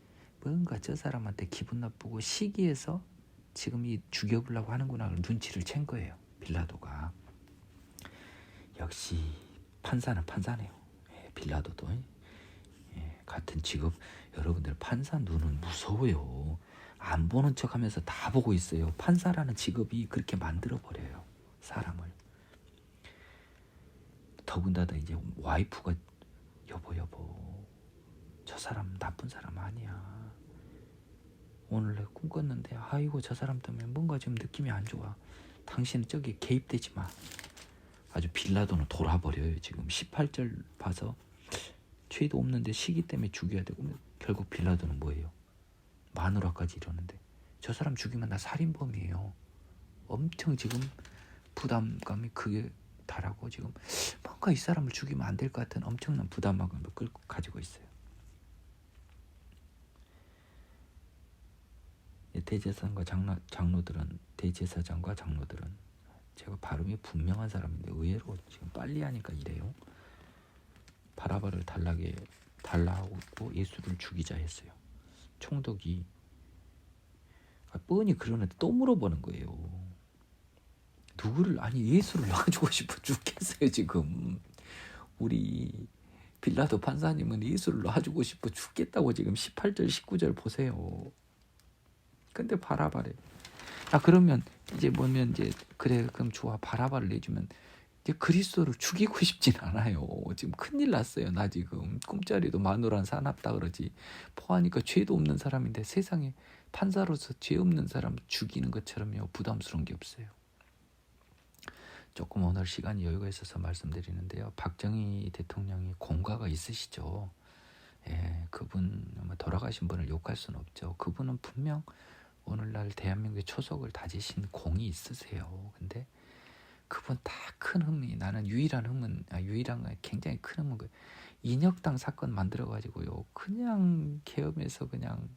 뭔가 저 사람한테 기분 나쁘고 시기해서 지금 이 죽여보려고 하는구나 눈치를 챈 거예요. 빌라도가. 역시 판사는 판사네요. 빌라도도 같은 직업. 여러분들 판사 눈은 무서워요. 안 보는 척하면서 다 보고 있어요. 판사라는 직업이 그렇게 만들어버려요. 사람을. 더군다나 이제 와이프가 여보 저 사람 나쁜 사람 아니야. 오늘 내가 꿈 꿨는데 아이고 저 사람 때문에 뭔가 좀 느낌이 안 좋아. 당신은 저기 개입되지 마. 아주 빌라도는 돌아버려요. 지금 18절 봐서 죄도 없는데 시기 때문에 죽여야 되고 결국 빌라도는 뭐예요? 마누라까지 이러는데 저 사람 죽이면 나 살인범이에요. 엄청 지금 부담감이 그게 다라고 지금 뭔가 이 사람을 죽이면 안 될 것 같은 엄청난 부담감을 끌고 가지고 있어요. 대제사장과 장로들은 대제사장과 장로들은 제가 발음이 분명한 사람인데 의외로 지금 빨리 하니까 이래요. 바라바를 달라하고 예수를 죽이자 했어요. 총독이 뻔히 그러는데 또 물어보는 거예요. 누구를 아니 예수를 놔주고 싶어 죽겠어요 지금. 우리 빌라도 판사님은 예수를 놔주고 싶어 죽겠다고 지금 18절 19절 보세요. 근데 바라바래. 그러면 이제 뭐면 이제 그래 그럼 좋아 바라바를 내주면 이제 그리스도를 죽이고 싶진 않아요. 지금 큰일 났어요. 나 지금 꿈자리도 마누라는 사납다 그러지. 포하니까 죄도 없는 사람인데 세상에 판사로서 죄 없는 사람 죽이는 것처럼요 부담스러운 게 없어요. 조금 오늘 시간이 여유가 있어서 말씀드리는데요. 박정희 대통령이 공과가 있으시죠. 예, 그분 돌아가신 분을 욕할 수는 없죠. 그분은 분명 오늘날 대한민국의 초석을 다지신 공이 있으세요. 근데 그분 다 큰 흠이 나는 유일한 굉장히 큰 흠은 인혁당 사건 만들어가지고요. 그냥 계엄에서 그냥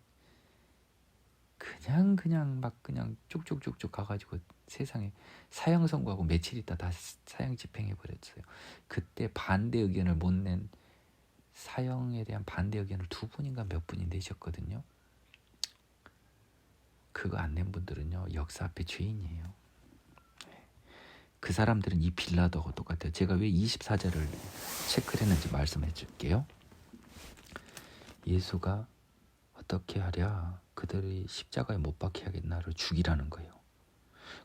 막 그냥 쭉쭉쭉쭉 가가지고 세상에 사형 선고하고 며칠 있다 다 사형 집행해버렸어요. 그때 반대 의견을 못 낸 사형에 대한 반대 의견을 2분인가 몇 분이 내셨거든요. 그거 안 낸 분들은요 역사 앞에 죄인이에요. 그 사람들은 이 빌라도하고 똑같아요. 제가 왜 24절을 체크를 했는지 말씀해 줄게요. 예수가 어떻게 하랴 그들이 십자가에 못 박게 하겠나를 죽이라는 거예요.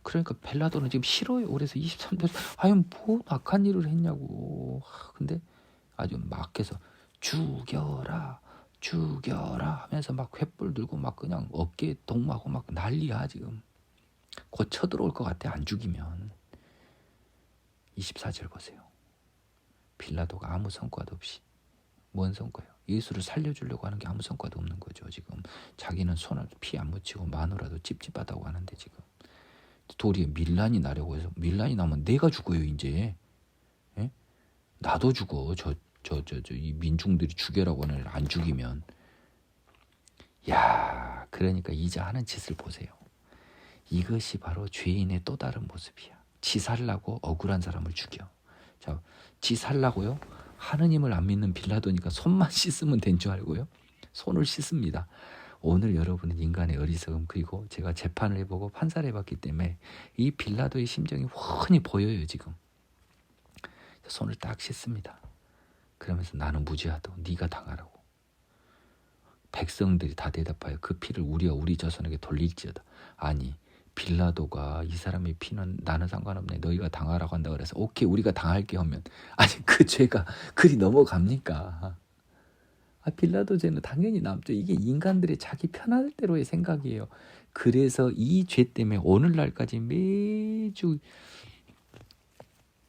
그러니까 빌라도는 지금 싫어요. 그래서 23절 아유 뭐 악한 일을 했냐고. 근데 아주 막해서 죽여라 하면서 막 횃불 들고 막 그냥 어깨에 동무하고 막 난리야 지금. 곧 쳐들어올 것 같아 안 죽이면. 24절 보세요. 빌라도가 아무 성과도 없이. 뭔 성과예요? 예수를 살려주려고 하는 게 아무 성과도 없는 거죠. 지금 자기는 손을 피 안 묻히고 마누라도 찝찝하다고 하는데 지금 도리어 밀란이 나려고 해서 밀란이 나면 내가 죽어요 이제. 예? 나도 죽어. 이 민중들이 죽여라고 하는 안 죽이면. 야, 그러니까 이제 하는 짓을 보세요. 이것이 바로 죄인의 또 다른 모습이야. 지 살라고 억울한 사람을 죽여. 자, 지 살라고요? 하느님을 안 믿는 빌라도니까 손만 씻으면 된 줄 알고요. 손을 씻습니다. 오늘 여러분은 인간의 어리석음 그리고 제가 재판을 해보고 판사를 해봤기 때문에 이 빌라도의 심정이 훤히 보여요 지금. 손을 딱 씻습니다. 그러면서 나는 무죄하다. 네가 당하라고. 백성들이 다 대답하여 그 피를 우리와 우리 자손에게 돌릴지어다. 아니 빌라도가 이 사람의 피는 나는 상관없네. 너희가 당하라고 한다 그래서 오케이 우리가 당할게 하면 아니 그 죄가 그리 넘어갑니까? 빌라도 죄는 당연히 남죠. 이게 인간들의 자기 편할 대로의 생각이에요. 그래서 이 죄 때문에 오늘날까지 매주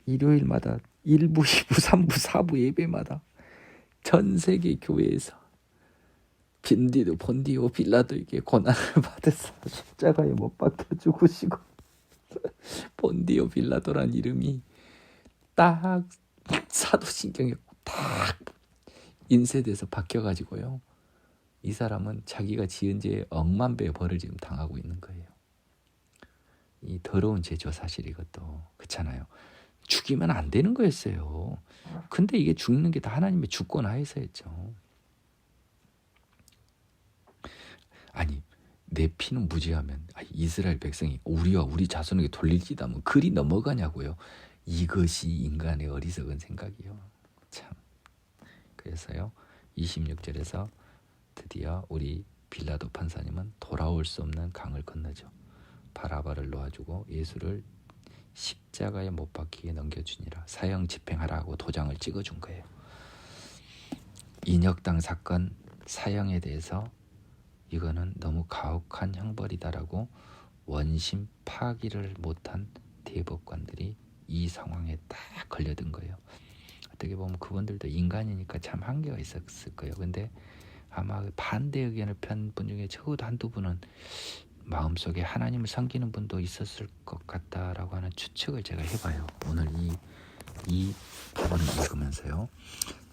일요일마다 1부, 2부, 3부, 4부 예배마다 전 세계 교회에서 빈디도 본디오 빌라도에게 고난을 받으사 십자가에 못 박혀 죽으시고 본디오 빌라도란 이름이 딱 사도신경에 딱 인쇄돼서 박혀가지고요. 이 사람은 자기가 지은 죄의 억만 배의 벌을 지금 당하고 있는 거예요. 이 더러운 죄죠 사실 이것도. 그렇잖아요. 죽이면 안 되는 거였어요. 근데 이게 죽는 게 다 하나님의 주권 하에서였죠. 아니 내 피는 무죄하면 이스라엘 백성이 우리와 우리 자손에게 돌릴지다면 그리 넘어가냐고요. 이것이 인간의 어리석은 생각이요. 참. 그래서요 26절에서 드디어 우리 빌라도 판사님은 돌아올 수 없는 강을 건너죠. 바라바를 놓아주고 예수를 십자가에 못 박히게 넘겨주니라. 사형 집행하라고 도장을 찍어준 거예요. 인혁당 사건 사형에 대해서 이거는 너무 가혹한 형벌이다라고 원심 파기를 못한 대법관들이 이 상황에 딱 걸려든 거예요. 어떻게 보면 그분들도 인간이니까 참 한계가 있었을 거예요. 근데 아마 반대 의견을 편 분 중에 적어도 한두 분은 마음속에 하나님을 섬기는 분도 있었을 것 같다라고 하는 추측을 제가 해봐요. 오늘 이 부분을 읽으면서요.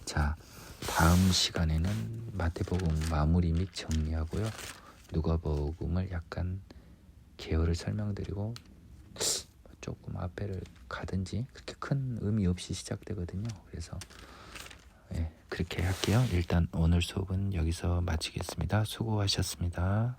자, 다음 시간에는 마태복음 마무리 및 정리하고요. 누가복음을 약간 개요를 설명드리고 조금 앞에를 가든지 그렇게 큰 의미 없이 시작되거든요. 그래서 그렇게 할게요. 일단 오늘 수업은 여기서 마치겠습니다. 수고하셨습니다.